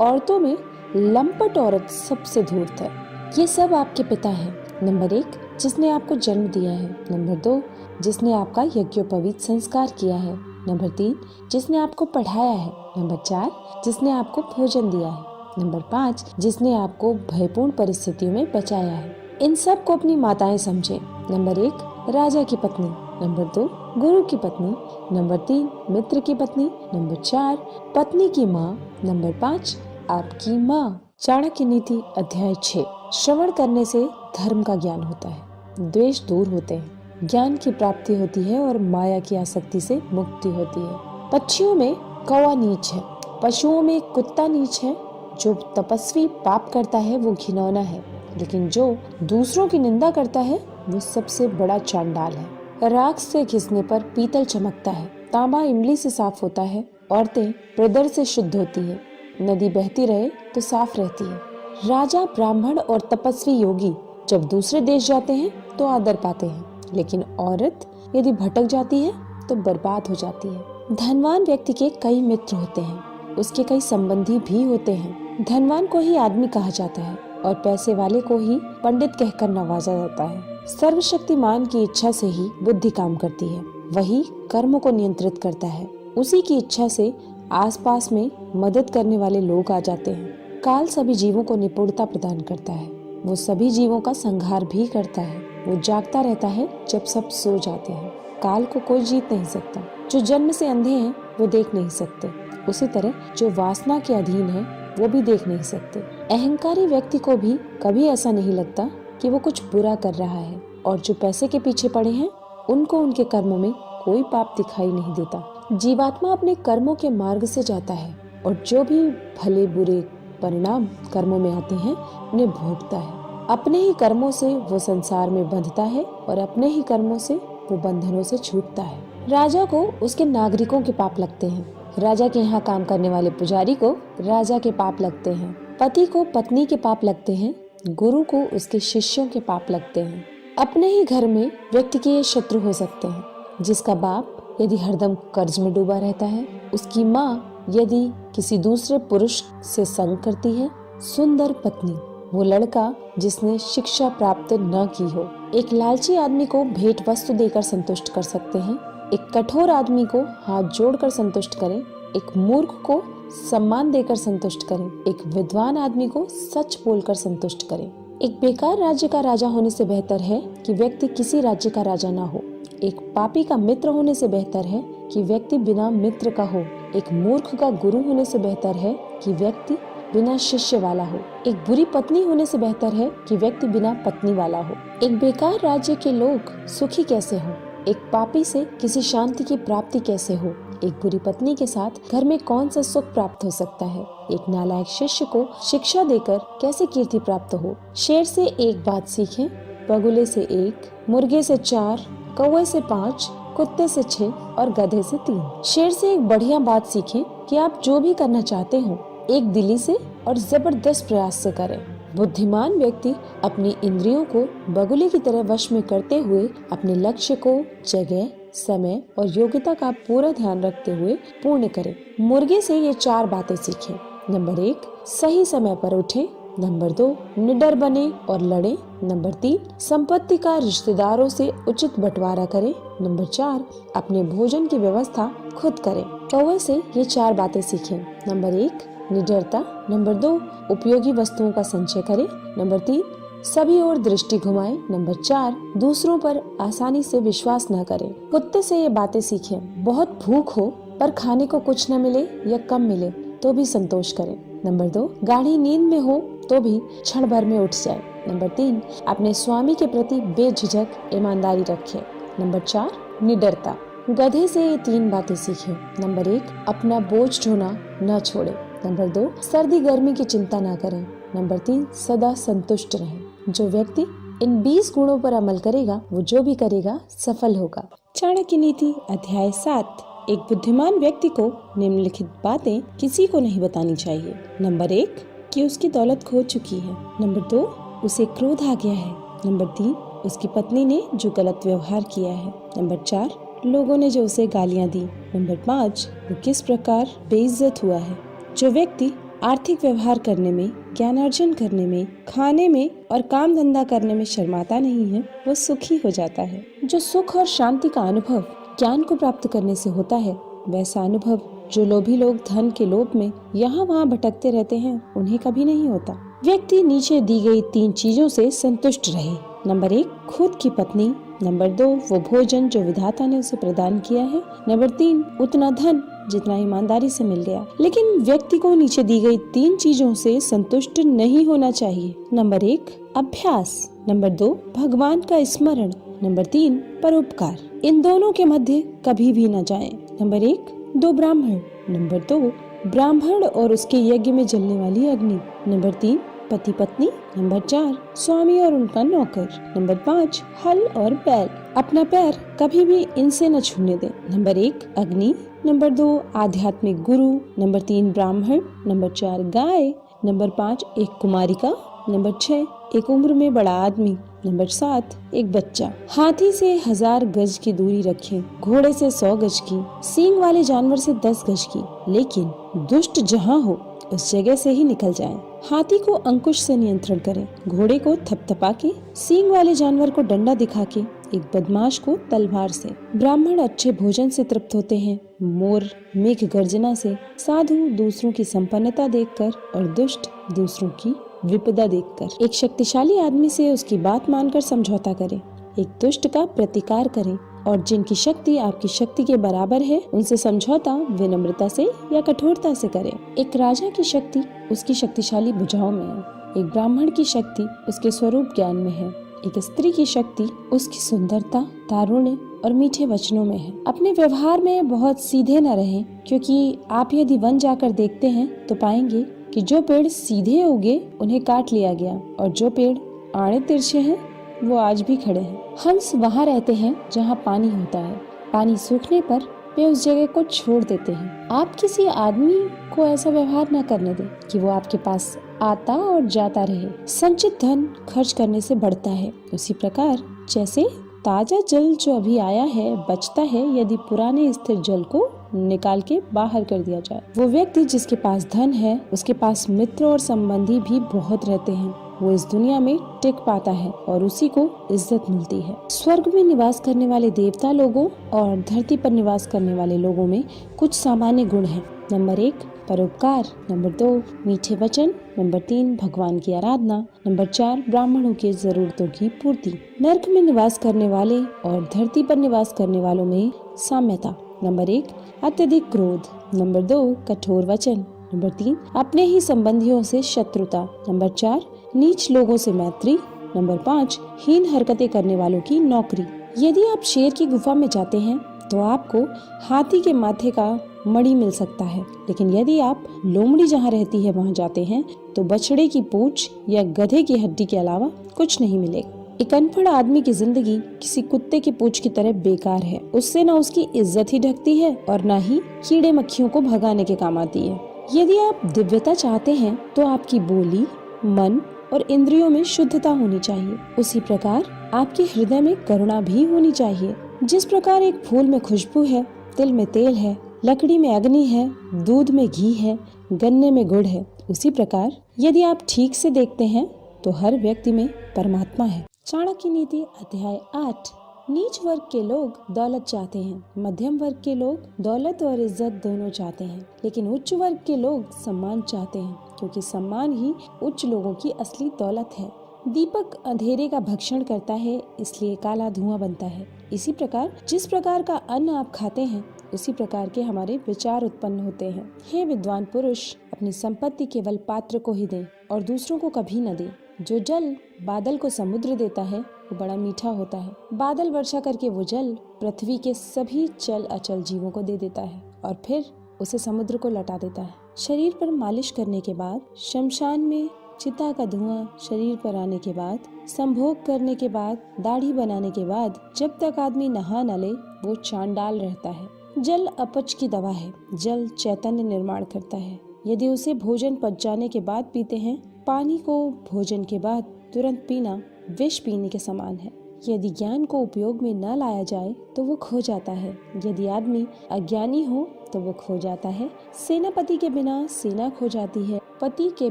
औरतों में लंपट औरत सबसे धूर्त है। ये सब आपके पिता हैं। नंबर 1 जिसने आपको जन्म दिया है। नंबर 2 जिसने आपका यज्ञोपवीत संस्कार किया है। नंबर 3 जिसने आपको पढ़ाया है। नंबर 4 जिसने आपको भोजन दिया है। नंबर 5 जिसने आपको भयपूर्ण परिस्थितियों में बचाया है। इन सब को अपनी माताएं समझें। नंबर 1 राजा की पत्नी। नंबर 2 गुरु की पत्नी। नंबर 3 मित्र की पत्नी। नंबर 4 पत्नी की माँ। नंबर 5 आपकी माँ। चाणक्य नीति अध्याय 6। श्रवण करने से धर्म का ज्ञान होता है, द्वेष दूर होते हैं, ज्ञान की प्राप्ति होती है और माया की आसक्ति से मुक्ति होती है। पक्षियों में कौवा नीच है, पशुओं में कुत्ता नीच है। जो तपस्वी पाप करता है वो घिनौना है, लेकिन जो दूसरों की निंदा करता है वो सबसे बड़ा चांडाल है। राख से घिसने पर पीतल चमकता है, तांबा इमली से साफ होता है, औरतें प्रदर से शुद्ध होती है, नदी बहती रहे तो साफ रहती है। राजा ब्राह्मण और तपस्वी योगी जब दूसरे देश जाते हैं तो आदर पाते हैं, लेकिन औरत यदि भटक जाती है तो बर्बाद हो जाती है। धनवान व्यक्ति के कई मित्र होते हैं, उसके कई संबंधी भी होते हैं। धनवान को ही आदमी कहा जाता है और पैसे वाले को ही पंडित कहकर नवाजा जाता है। सर्वशक्तिमान की इच्छा से ही बुद्धि काम करती है, वही कर्म को नियंत्रित करता है। उसी की इच्छा से आसपास में मदद करने वाले लोग आ जाते हैं। काल सभी जीवों को निपुणता प्रदान करता है, वो सभी जीवों का संहार भी करता है। वो जागता रहता है जब सब सो जाते हैं। काल को कोई जीत नहीं सकता। जो जन्म से अंधे हैं वो देख नहीं सकते, उसी तरह जो वासना के अधीन है वो भी देख नहीं सकते। अहंकारी व्यक्ति को भी कभी ऐसा नहीं लगता कि वो कुछ बुरा कर रहा है, और जो पैसे के पीछे पड़े हैं उनको उनके कर्मों में कोई पाप दिखाई नहीं देता। जीवात्मा अपने कर्मों के मार्ग से जाता है और जो भी भले बुरे परिणाम कर्मों में आते हैं उन्हें भोगता है। अपने ही कर्मों से वो संसार में बंधता है और अपने ही कर्मों से वो बंधनों से छूटता है। राजा को उसके नागरिकों के पाप लगते हैं, राजा के यहाँ काम करने वाले पुजारी को राजा के पाप लगते हैं, पति को पत्नी के पाप लगते हैं, गुरु को उसके शिष्यों के पाप लगते हैं। अपने ही घर में व्यक्ति के ये शत्रु हो सकते हैं, जिसका बाप यदि हरदम कर्ज में डूबा रहता है, उसकी माँ यदि किसी दूसरे पुरुष से संग करती है, सुंदर पत्नी वो लड़का जिसने शिक्षा प्राप्त न की हो। एक लालची आदमी को भेंट वस्तु देकर संतुष्ट कर सकते हैं, एक कठोर आदमी को हाथ जोड़कर संतुष्ट करें, एक मूर्ख को सम्मान देकर संतुष्ट करें, एक विद्वान आदमी को सच बोलकर संतुष्ट करें। एक बेकार राज्य का राजा होने से बेहतर है कि व्यक्ति किसी राज्य का राजा ना हो। एक पापी का मित्र होने से बेहतर है कि व्यक्ति बिना मित्र का हो। एक मूर्ख का गुरु होने से बेहतर है कि व्यक्ति बिना शिष्य वाला हो। एक बुरी पत्नी होने से बेहतर है कि व्यक्ति बिना पत्नी वाला हो। एक बेकार राज्य के लोग सुखी कैसे हो, एक पापी से किसी शांति की प्राप्ति कैसे हो, एक बुरी पत्नी के साथ घर में कौन सा सुख प्राप्त हो सकता है, एक नालायक शिष्य को शिक्षा देकर कैसे कीर्ति प्राप्त हो। शेर से एक बात सीखें, बगुले से 1, मुर्गे से 4, कौवे से 5, कुत्ते से 6 और गधे से 3। शेर से एक बढ़िया बात सीखें कि आप जो भी करना चाहते हो एक दिली से और जबरदस्त प्रयास से करें। बुद्धिमान व्यक्ति अपनी इंद्रियों को बगुले की तरह वश में करते हुए अपने लक्ष्य को जगह, समय और योग्यता का पूरा ध्यान रखते हुए पूर्ण करे। मुर्गे से ये 4 बातें सीखें। नंबर 1, सही समय पर उठें। नंबर 2, निडर बने और लड़े। नंबर 3, संपत्ति का रिश्तेदारों से उचित बंटवारा करें। नंबर 4, अपने भोजन की व्यवस्था खुद करें। कौवे से ये 4 बातें सीखें। नंबर 1, निडरता। नंबर 2, उपयोगी वस्तुओं का संचय करें। नंबर 3, सभी ओर दृष्टि घुमाएं। नंबर 4, दूसरों पर आसानी से विश्वास न करें। कुत्ते से ये बातें सीखें। बहुत भूख हो पर खाने को कुछ न मिले या कम मिले तो भी संतोष करें। नंबर 2, गाढ़ी नींद में हो तो भी क्षण भर में उठ जाए। नंबर 3, अपने स्वामी के प्रति बेझिझक ईमानदारी रखें। नंबर 4, निडरता। गधे से ये 3 बातें सीखें। नंबर 1, अपना बोझ ढोना न छोड़े। नंबर 2, सर्दी गर्मी की चिंता न करें। नंबर 3, सदा संतुष्ट रहें। जो व्यक्ति इन 20 गुणों पर अमल करेगा, वो जो भी करेगा सफल होगा। चाणक्य नीति अध्याय 7। एक बुद्धिमान व्यक्ति को निम्नलिखित बातें किसी को नहीं बतानी चाहिए। नंबर 1, कि उसकी दौलत खो चुकी है। नंबर 2, उसे क्रोध आ गया है। नंबर 3, उसकी पत्नी ने जो गलत व्यवहार किया है। नंबर 4, लोगों ने जो उसे गालियां दी। नंबर 5, वो किस प्रकार बेइज्जत हुआ है। जो व्यक्ति आर्थिक व्यवहार करने में, ज्ञानार्जन करने में, खाने में और काम धंधा करने में शर्माता नहीं है, वो सुखी हो जाता है। जो सुख और शांति का अनुभव ज्ञान को प्राप्त करने से होता है, वैसा अनुभव जो लोभी लोग धन के लोभ में यहाँ वहाँ भटकते रहते हैं, उन्हें कभी नहीं होता। व्यक्ति नीचे दी गई 3 चीजों से संतुष्ट रहे। नंबर 1, खुद की पत्नी। नंबर 2, वो भोजन जो विधाता ने उसे प्रदान किया है। नंबर 3, उतना धन जितना ईमानदारी से मिल गया। लेकिन व्यक्ति को नीचे दी गई 3 चीजों से संतुष्ट नहीं होना चाहिए। नंबर 1, अभ्यास। नंबर 2, भगवान का स्मरण। नंबर 3, परोपकार। इन दोनों के मध्य कभी भी न जाएं। नंबर 1, 2 ब्राह्मण। नंबर 2, ब्राह्मण और उसके यज्ञ में जलने वाली अग्नि। नंबर 3, पति पत्नी। नंबर 4, स्वामी और उनका नौकर। नंबर 5, हल और बैल। अपना पैर कभी भी इनसे न छूने दें। नंबर 1, अग्नि। नंबर 2, आध्यात्मिक गुरु। नंबर 3, ब्राह्मण। नंबर 4, गाय। नंबर 5, एक कुमारिका। नंबर 6, एक उम्र में बड़ा आदमी। नंबर 7, एक बच्चा। हाथी से 1000 गज की दूरी रखें, घोड़े से 100 गज की, सींग वाले जानवर से 10 गज की, लेकिन दुष्ट जहाँ हो उस जगह से ही निकल जाएं। हाथी को अंकुश से नियंत्रण करें, घोड़े को थपथपा के, सींग वाले जानवर को डंडा दिखा के, एक बदमाश को तलवार से। ब्राह्मण अच्छे भोजन से तृप्त होते हैं, मोर मेघ गर्जना से, साधु दूसरों की संपन्नता देखकर और दुष्ट दूसरों की विपदा देखकर। एक शक्तिशाली आदमी से उसकी बात मानकर समझौता करें, एक दुष्ट का प्रतिकार करें, और जिनकी शक्ति आपकी शक्ति के बराबर है उनसे समझौता विनम्रता से या कठोरता से करें। एक राजा की शक्ति उसकी शक्तिशाली भुजाओं में है, एक ब्राह्मण की शक्ति उसके स्वरूप ज्ञान में है, एक स्त्री की शक्ति उसकी सुंदरता, तारुण्य और मीठे वचनों में है। अपने व्यवहार में बहुत सीधे न रहें, क्योंकि आप यदि वन जाकर देखते हैं तो पाएंगे कि जो पेड़ सीधे उगे उन्हें काट लिया गया, और जो पेड़ आड़े तिरछे हैं वो आज भी खड़े हैं। हंस वहाँ रहते हैं जहाँ पानी होता है, पानी सूखने पर वे उस जगह को छोड़ देते हैं। आप किसी आदमी को ऐसा व्यवहार न करने दें कि वो आपके पास आता और जाता रहे। संचित धन खर्च करने से बढ़ता है, उसी प्रकार जैसे ताजा जल जो अभी आया है बचता है यदि पुराने स्थिर जल को निकाल के बाहर कर दिया जाए। वो व्यक्ति जिसके पास धन है उसके पास मित्र और संबंधी भी बहुत रहते हैं, वो इस दुनिया में टिक पाता है और उसी को इज्जत मिलती है। स्वर्ग में निवास करने वाले देवता लोगों और धरती पर निवास करने वाले लोगों में कुछ सामान्य गुण हैं। नंबर 1, परोपकार। नंबर 2, मीठे वचन। नंबर 3, भगवान की आराधना। नंबर 4, ब्राह्मणों की जरूरतों की पूर्ति। नर्क में निवास करने वाले और धरती पर निवास करने वालों में साम्यता। नंबर 1, अत्यधिक क्रोध। नंबर 2, कठोर वचन। नंबर 3, अपने ही संबंधियों से शत्रुता। नंबर 4, नीच लोगों से मैत्री। नंबर 5, हीन हरकतें करने वालों की नौकरी। यदि आप शेर की गुफा में जाते हैं तो आपको हाथी के माथे का मणि मिल सकता है, लेकिन यदि आप लोमड़ी जहाँ रहती है वहाँ जाते हैं तो बछड़े की पूंछ या गधे की हड्डी के अलावा कुछ नहीं मिलेगा। एक अनपढ़ आदमी की जिंदगी किसी कुत्ते की पूंछ की तरह बेकार है, उससे न उसकी इज्जत ही ढकती है और न ही कीड़े मक्खियों को भगाने के काम आती है। यदि आप दिव्यता चाहते हैं तो आपकी बोली, मन और इंद्रियों में शुद्धता होनी चाहिए। उसी प्रकार आपके हृदय में करुणा भी होनी चाहिए। जिस प्रकार एक फूल में खुशबू है, तिल में तेल है, लकड़ी में अग्नि है, दूध में घी है, गन्ने में गुड़ है, उसी प्रकार यदि आप ठीक से देखते हैं तो हर व्यक्ति में परमात्मा है। चाणक्य नीति अध्याय 8। नीच वर्ग के लोग दौलत चाहते हैं, मध्यम वर्ग के लोग दौलत और इज्जत दोनों चाहते हैं, लेकिन उच्च वर्ग के लोग सम्मान चाहते हैं, क्योंकि सम्मान ही उच्च लोगों की असली दौलत है। दीपक अंधेरे का भक्षण करता है, इसलिए काला धुआं बनता है। इसी प्रकार जिस प्रकार का अन्न आप खाते हैं, उसी प्रकार के हमारे विचार उत्पन्न होते हैं। हे विद्वान पुरुष, अपनी संपत्ति केवल पात्र को ही दें और दूसरों को कभी न दें। जो जल बादल को समुद्र देता है, वो बड़ा मीठा होता है। बादल वर्षा करके वो जल पृथ्वी के सभी चल अचल जीवों को दे देता है और फिर उसे समुद्र को लौटा देता है। शरीर पर मालिश करने के बाद, शमशान में चिता का धुआं शरीर पर आने के बाद, संभोग करने के बाद, दाढ़ी बनाने के बाद, जब तक आदमी नहा न ले, वो चांडाल रहता है। जल अपच की दवा है। जल चैतन्य निर्माण करता है। यदि उसे भोजन पच जाने के बाद पीते हैं, पानी को भोजन के बाद तुरंत पीना विष पीने के समान है। यदि ज्ञान को उपयोग में न लाया जाए तो वो खो जाता है। यदि आदमी अज्ञानी हो तो वो खो जाता है। सेनापति के बिना सेना खो जाती है, पति के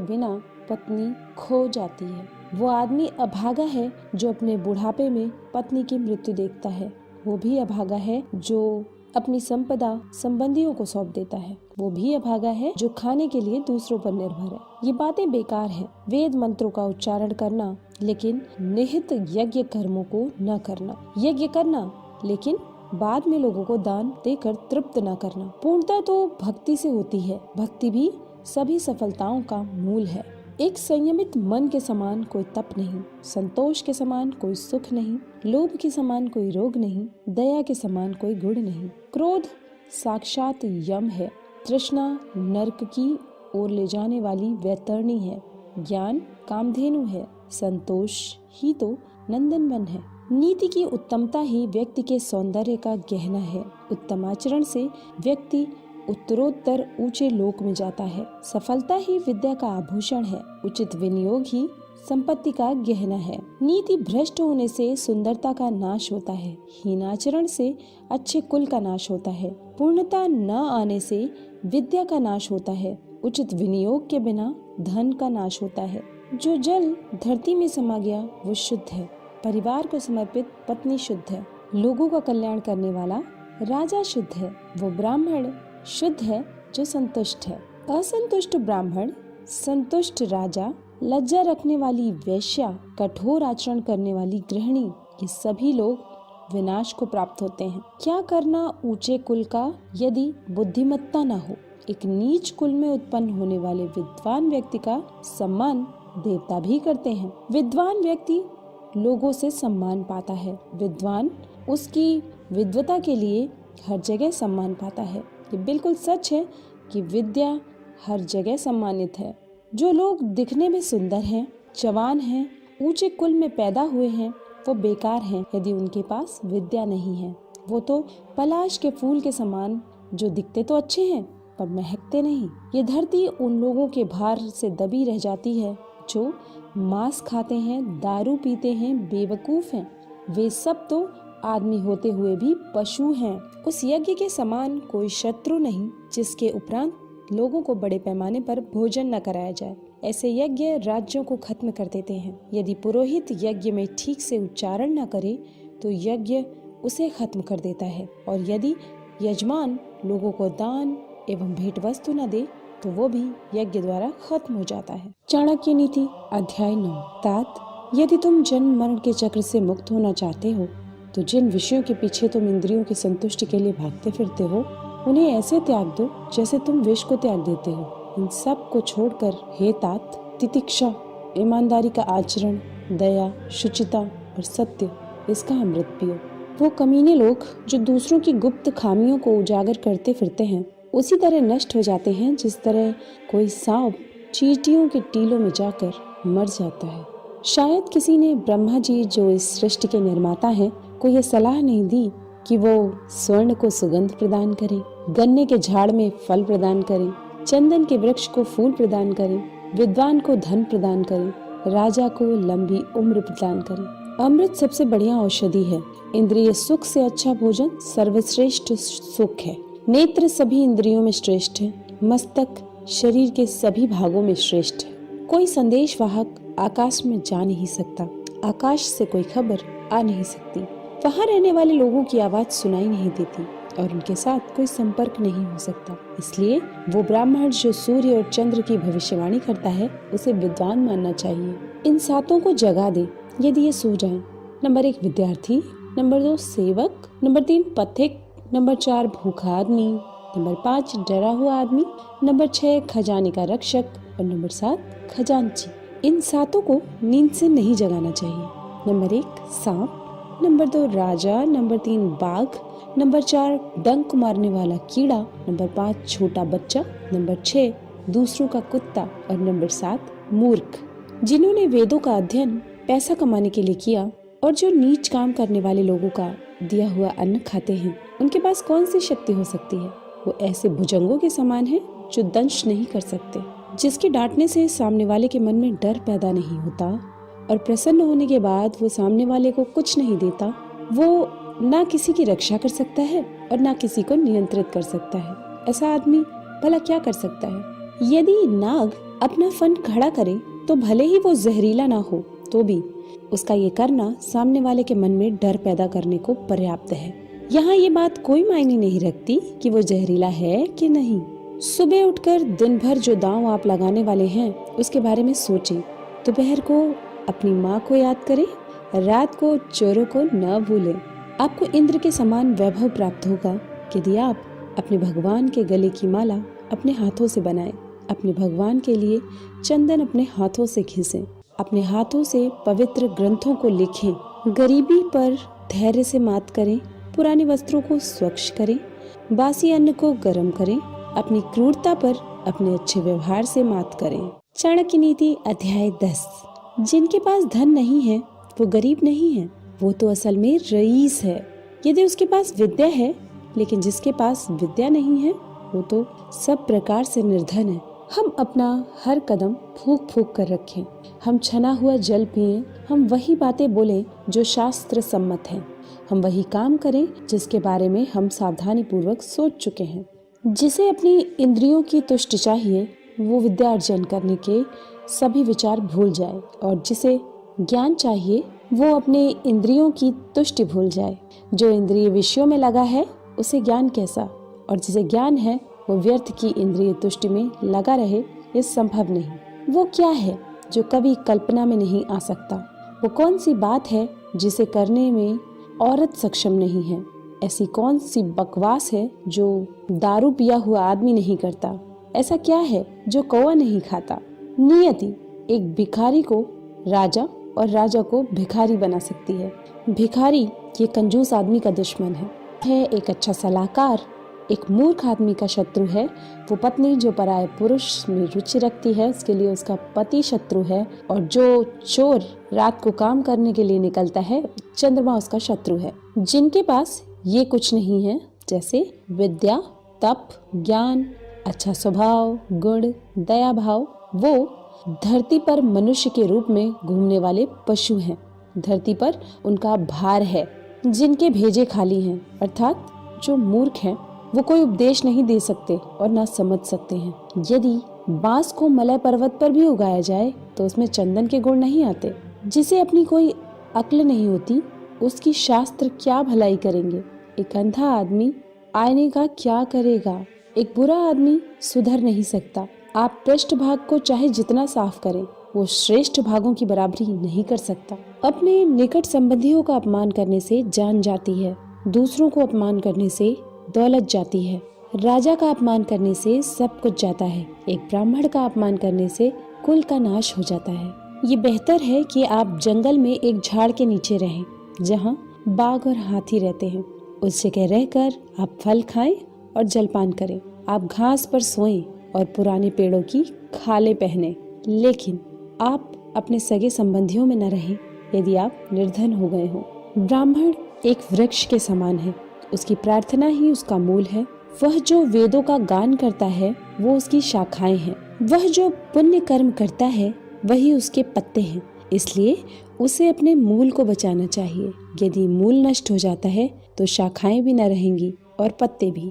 बिना पत्नी खो जाती है। वो आदमी अभागा है जो अपने बुढ़ापे में पत्नी की मृत्यु देखता है। वो भी अभागा है जो अपनी संपदा संबंधियों को सौंप देता है। वो भी अभागा है जो खाने के लिए दूसरों पर निर्भर है। ये बातें बेकार है। वेद मंत्रों का उच्चारण करना, लेकिन निहित यज्ञ कर्मों को न करना। यज्ञ करना, लेकिन बाद में लोगों को दान देकर तृप्त न करना। पूर्णता तो भक्ति से होती है। भक्ति भी सभी सफलताओं का मूल है। एक संयमित मन के समान कोई तप नहीं, संतोष के समान कोई सुख नहीं, लोभ के समान कोई रोग नहीं, दया के समान कोई गुण नहीं। क्रोध साक्षात यम है। तृष्णा नरक की ओर ले जाने वाली वैतरणी है। ज्ञान कामधेनु है। संतोष ही तो नंदनवन है। नीति की उत्तमता ही व्यक्ति के सौंदर्य का गहना है। उत्तम आचरण से व्यक्ति उत्तरोत्तर ऊंचे लोक में जाता है। सफलता ही विद्या का आभूषण है। उचित विनियोग ही संपत्ति का गहना है। नीति भ्रष्ट होने से सुंदरता का नाश होता है। हीन आचरण से अच्छे कुल का नाश होता है। पूर्णता न आने से विद्या का नाश होता है। उचित विनियोग के बिना धन का नाश होता है। जो जल धरती में समा गया वो शुद्ध है। परिवार को समर्पित पत्नी शुद्ध है। लोगों का कल्याण करने वाला राजा शुद्ध है। वो ब्राह्मण शुद्ध है जो संतुष्ट है। असंतुष्ट ब्राह्मण, संतुष्ट राजा, लज्जा रखने वाली वेश्या, कठोर आचरण करने वाली गृहिणी, ये सभी लोग विनाश को प्राप्त होते हैं। क्या करना ऊंचे कुल का यदि बुद्धिमत्ता न हो। एक नीच कुल में उत्पन्न होने वाले विद्वान व्यक्ति का सम्मान देवता भी करते हैं। विद्वान व्यक्ति लोगों से सम्मान पाता है। विद्वान उसकी विद्वता के लिए हर जगह सम्मान पाता है। ये बिल्कुल सच है कि विद्या हर जगह सम्मानित है। जो लोग दिखने में सुंदर हैं, जवान हैं, ऊंचे कुल में पैदा हुए हैं, वो बेकार हैं यदि उनके पास विद्या नहीं है। वो तो पलाश के फूल के समान, जो दिखते तो अच्छे हैं पर महकते नहीं। ये धरती उन लोगों के भार से दबी रह जाती है जो मांस खाते हैं, दारू पीते हैं, बेवकूफ हैं। वे सब तो आदमी होते हुए भी पशु हैं। उस यज्ञ के समान कोई शत्रु नहीं जिसके उपरांत लोगों को बड़े पैमाने पर भोजन न कराया जाए। ऐसे यज्ञ राज्यों को खत्म कर देते हैं। यदि पुरोहित यज्ञ में ठीक से उच्चारण न करे तो यज्ञ उसे खत्म कर देता है, और यदि यजमान लोगों को दान एवं भेंट वस्तु न दे तो वो भी यज्ञ द्वारा खत्म हो जाता है। चाणक्य नीति अध्याय 9। तात, यदि तुम जन्म मरण के चक्र से मुक्त होना चाहते हो तो जिन विषयों के पीछे तुम इंद्रियों की संतुष्टि के लिए भागते फिरते हो, उन्हें ऐसे त्याग दो जैसे तुम विष को त्याग देते हो। इन सब को छोड़कर हे तात, तितिक्षा, ईमानदारी का आचरण, दया, शुचिता और सत्य, इसका अमृत पियो। वो कमीने लोग जो दूसरों की गुप्त खामियों को उजागर करते फिरते हैं, उसी तरह नष्ट हो जाते हैं जिस तरह कोई सांप चींटियों के टीलों में जाकर मर जाता है। शायद किसी ने ब्रह्मा जी, जो इस सृष्टि के निर्माता हैं, को यह सलाह नहीं दी कि वो स्वर्ण को सुगंध प्रदान करें, गन्ने के झाड़ में फल प्रदान करें, चंदन के वृक्ष को फूल प्रदान करें, विद्वान को धन प्रदान करें, राजा को लंबी उम्र प्रदान करें। अमृत सबसे बढ़िया औषधि है। इंद्रिय सुख से अच्छा भोजन सर्वश्रेष्ठ सुख है। नेत्र सभी इंद्रियों में श्रेष्ठ है। मस्तक शरीर के सभी भागों में श्रेष्ठ है। कोई संदेश वाहक आकाश में जा नहीं सकता। आकाश से कोई खबर आ नहीं सकती। वहाँ रहने वाले लोगों की आवाज सुनाई नहीं देती और उनके साथ कोई संपर्क नहीं हो सकता। इसलिए वो ब्राह्मण जो सूर्य और चंद्र की भविष्यवाणी करता है, उसे विद्वान मानना चाहिए। इन सातों को जगा दे यदि ये सो जाएं। नंबर 1 विद्यार्थी, नंबर 2 सेवक, नंबर 3 पथिक, नंबर 4 भूखा आदमी, नंबर 5 डरा हुआ आदमी, नंबर 6 खजाने का रक्षक और नंबर 7 खजांची। इन सातों को नींद से नहीं जगाना चाहिए। नंबर 1 सांप, नंबर 2 राजा, नंबर 3 बाघ, नंबर 4 डंक मारने वाला कीड़ा, नंबर 5 छोटा बच्चा, नंबर 6 दूसरों का कुत्ता और नंबर 7 मूर्ख। जिन्होंने वेदों का अध्ययन पैसा कमाने के लिए किया और जो नीच काम करने वाले लोगों का दिया हुआ अन्न खाते हैं, उनके पास कौन सी शक्ति हो सकती है? वो ऐसे भुजंगों के समान है जो दंश नहीं कर सकते, जिसके डांटने से सामने वाले के मन में डर पैदा नहीं होता और प्रसन्न होने के बाद वो सामने वाले को कुछ नहीं देता। वो ना किसी की रक्षा कर सकता है और ना किसी को नियंत्रित कर सकता है। ऐसा आदमी भला क्या कर सकता है? यदि नाग अपना फन खड़ा करे तो भले ही वो जहरीला ना हो तो भी उसका ये करना सामने वाले के मन में डर पैदा करने को पर्याप्त है। यहाँ ये बात कोई मायने नहीं रखती कि वो जहरीला है कि नहीं। सुबह उठकर दिन भर जो दांव आप लगाने वाले हैं उसके बारे में सोचें। दोपहर को अपनी माँ को याद करें, रात को चोरों को न भूलें। आपको इंद्र के समान वैभव प्राप्त होगा यदि आप अपने भगवान के गले की माला अपने हाथों से बनाएं, अपने भगवान के लिए चंदन अपने हाथों से घिसें, अपने हाथों से पवित्र ग्रंथों को लिखें, गरीबी पर धैर्य से मात करें, पुराने वस्त्रों को स्वच्छ करें, बासी अन्न को गर्म करें, अपनी क्रूरता पर अपने अच्छे व्यवहार से मात करें। चाणक्य नीति अध्याय 10। जिनके पास धन नहीं है वो गरीब नहीं है, वो तो असल में रईस है। यदि उसके पास विद्या है लेकिन जिसके पास विद्या नहीं है वो तो सब प्रकार से निर्धन है। हम अपना हर कदम फूंक फूंक कर रखें, हम छना हुआ जल पिएं, हम वही बातें बोलें जो शास्त्र सम्मत हैं, हम वही काम करें जिसके बारे में हम सावधानी पूर्वक सोच चुके हैं। जिसे अपनी इंद्रियों की तुष्टि चाहिए वो विद्यार्जन करने के सभी विचार भूल जाए और जिसे ज्ञान चाहिए वो अपने इंद्रियों की तुष्टि भूल जाए। जो इंद्रिय विषयों में लगा है उसे ज्ञान कैसा, और जिसे ज्ञान है वो व्यर्थ की इंद्रिय तुष्टि में लगा रहे, ये संभव नहीं। वो क्या है जो कभी कल्पना में नहीं आ सकता? वो कौन सी बात है जिसे करने में औरत सक्षम नहीं है? ऐसी कौन सी बकवास है जो दारू पिया हुआ आदमी नहीं करता? ऐसा क्या है जो कौवा नहीं खाता? नियति एक भिखारी को राजा और राजा को भिखारी बना सकती है। भिखारी ये कंजूस आदमी का दुश्मन है। एक अच्छा सलाहकार एक मूर्ख आदमी का शत्रु है। वो पत्नी जो पराये पुरुष में रुचि रखती है उसके लिए उसका पति शत्रु है, और जो चोर रात को काम करने के लिए निकलता है चंद्रमा उसका शत्रु है। जिनके पास ये कुछ नहीं है, जैसे विद्या, तप, ज्ञान, अच्छा स्वभाव, गुण, दया भाव, वो धरती पर मनुष्य के रूप में घूमने वाले पशु हैं। धरती पर उनका भार है। जिनके भेजे खाली हैं, अर्थात जो मूर्ख हैं, वो कोई उपदेश नहीं दे सकते और ना समझ सकते हैं। यदि बांस को मलय पर्वत पर भी उगाया जाए तो उसमें चंदन के गुण नहीं आते। जिसे अपनी कोई अक्ल नहीं होती उसकी शास्त्र क्या भलाई करेंगे। एक अंधा आदमी आईने का क्या करेगा? एक बुरा आदमी सुधर नहीं सकता। आप पृष्ठ भाग को चाहे जितना साफ करें वो श्रेष्ठ भागों की बराबरी नहीं कर सकता। अपने निकट संबंधियों का अपमान करने से जान जाती है, दूसरों को अपमान करने से दौलत जाती है। राजा का अपमान करने से सब कुछ जाता है। एक ब्राह्मण का अपमान करने से कुल का नाश हो जाता है। ये बेहतर है कि आप जंगल में एक झाड़ के नीचे रहें जहाँ बाघ और हाथी रहते हैं। उस जगह रहकर आप फल खाएं और जलपान करें। आप घास पर सोएं और पुराने पेड़ों की खालें पहने, लेकिन आप अपने सगे संबंधियों में न रहें यदि आप निर्धन हो गए हो। ब्राह्मण एक वृक्ष के समान है, उसकी प्रार्थना ही उसका मूल है। वह जो वेदों का गान करता है वो उसकी शाखाएं हैं। वह जो पुण्य कर्म करता है वही उसके पत्ते हैं। इसलिए उसे अपने मूल को बचाना चाहिए। यदि मूल नष्ट हो जाता है तो शाखाएं भी न रहेंगी और पत्ते भी।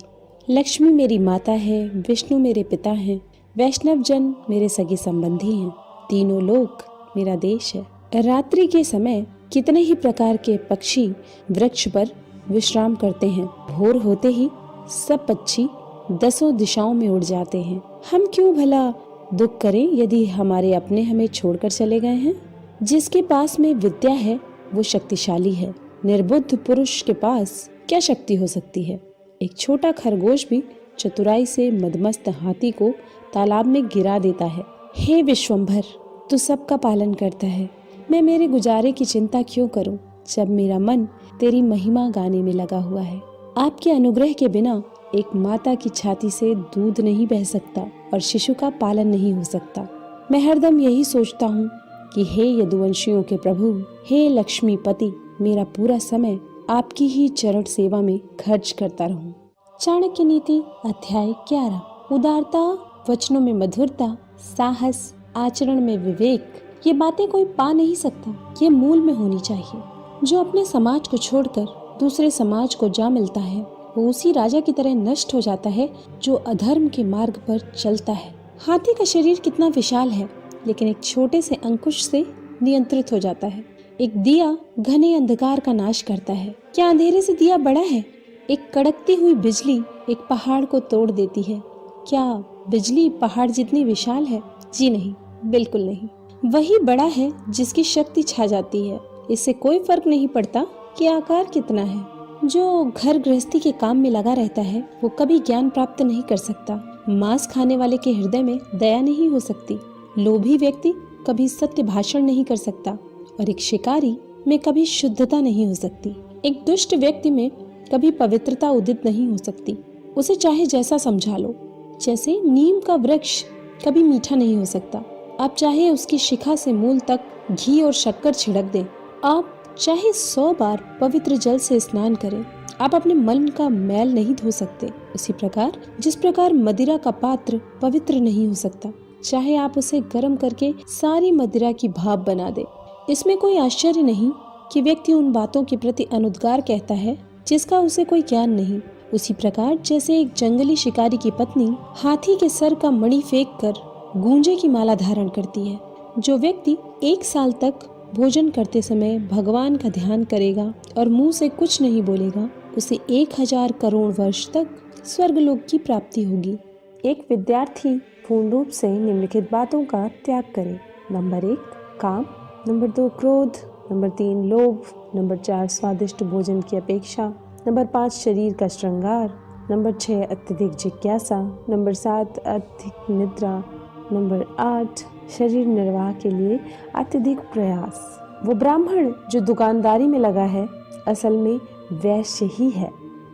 लक्ष्मी मेरी माता है, विष्णु मेरे पिता हैं, वैष्णव जन मेरे सगे संबंधी हैं, तीनों लोक मेरा देश है। रात्रि के समय कितने ही प्रकार के पक्षी वृक्ष पर विश्राम करते हैं। भोर होते ही सब पक्षी 10 दिशाओं में उड़ जाते हैं। हम क्यों भला दुख करें यदि हमारे अपने हमें छोड़कर चले गए हैं? जिसके पास में विद्या है वो शक्तिशाली है। निर्बुद्ध पुरुष के पास क्या शक्ति हो सकती है? एक छोटा खरगोश भी चतुराई से मदमस्त हाथी को तालाब में गिरा देता है। हे विश्वंभर, तू सबका पालन करता है, मैं मेरे गुजारे की चिंता क्यों करूं जब मेरा मन तेरी महिमा गाने में लगा हुआ है। आपके अनुग्रह के बिना एक माता की छाती से दूध नहीं बह सकता और शिशु का पालन नहीं हो सकता। मैं हरदम यही सोचता हूँ कि हे यदुवंशियों के प्रभु, हे लक्ष्मीपति, मेरा पूरा समय आपकी ही चरण सेवा में खर्च करता रहूं। चाणक्य नीति अध्याय 11। उदारता, वचनों में मधुरता, साहस, आचरण में विवेक, ये बातें कोई पा नहीं सकता, ये मूल में होनी चाहिए। जो अपने समाज को छोड़कर दूसरे समाज को जा मिलता है वो उसी राजा की तरह नष्ट हो जाता है जो अधर्म के मार्ग पर चलता है। हाथी का शरीर कितना विशाल है लेकिन एक छोटे से अंकुश से नियंत्रित हो जाता है। एक दिया घने अंधकार का नाश करता है। क्या अंधेरे से दिया बड़ा है? एक कड़कती हुई बिजली एक पहाड़ को तोड़ देती है। क्या बिजली पहाड़ जितनी विशाल है? जी नहीं, बिल्कुल नहीं। वही बड़ा है जिसकी शक्ति छा जाती है। इससे कोई फर्क नहीं पड़ता कि आकार कितना है। जो घर गृहस्थी के काम में लगा रहता है वो कभी ज्ञान प्राप्त नहीं कर सकता। मांस खाने वाले के हृदय में दया नहीं हो सकती। लोभी व्यक्ति कभी सत्य भाषण नहीं कर सकता और एक शिकारी में कभी शुद्धता नहीं हो सकती। एक दुष्ट व्यक्ति में कभी पवित्रता उदित नहीं हो सकती। उसे चाहे जैसा समझा लो। जैसे नीम का वृक्ष कभी मीठा नहीं हो सकता। आप चाहे उसकी शिखा से मूल तक घी और शक्कर छिड़क दें, आप चाहे 100 बार पवित्र जल से स्नान करें, आप अपने मन का मैल नहीं धो सकते। उसी प्रकार जिस प्रकार मदिरा का पात्र पवित्र नहीं हो सकता, चाहे आप उसे गर्म करके सारी मदिरा की भाप बना दे। इसमें कोई आश्चर्य नहीं कि व्यक्ति उन बातों के प्रति अनुद्गार कहता है जिसका उसे कोई ज्ञान नहीं। उसी प्रकार जैसे एक जंगली शिकारी की पत्नी हाथी के सर का मणि फेंक कर गूंजे की माला धारण करती है। जो व्यक्ति 1 साल तक भोजन करते समय भगवान का ध्यान करेगा और मुंह से कुछ नहीं बोलेगा, उसे 1000 करोड़ वर्ष तक स्वर्गलोक की प्राप्ति होगी। एक विद्यार्थी पूर्ण रूप से निम्नलिखित बातों का त्याग करे। नंबर 1 काम, नंबर 2 क्रोध, नंबर 3 लोभ, नंबर 4 स्वादिष्ट भोजन की अपेक्षा, नंबर 5 शरीर का श्रृंगार, नंबर 6 अत्यधिक जिज्ञासा, नंबर 7 अधिक निद्रा, नंबर 8 शरीर निर्वाह के लिए अत्यधिक प्रयास। वो ब्राह्मण जो दुकानदारी में लगा है असल में वैश्य ही है।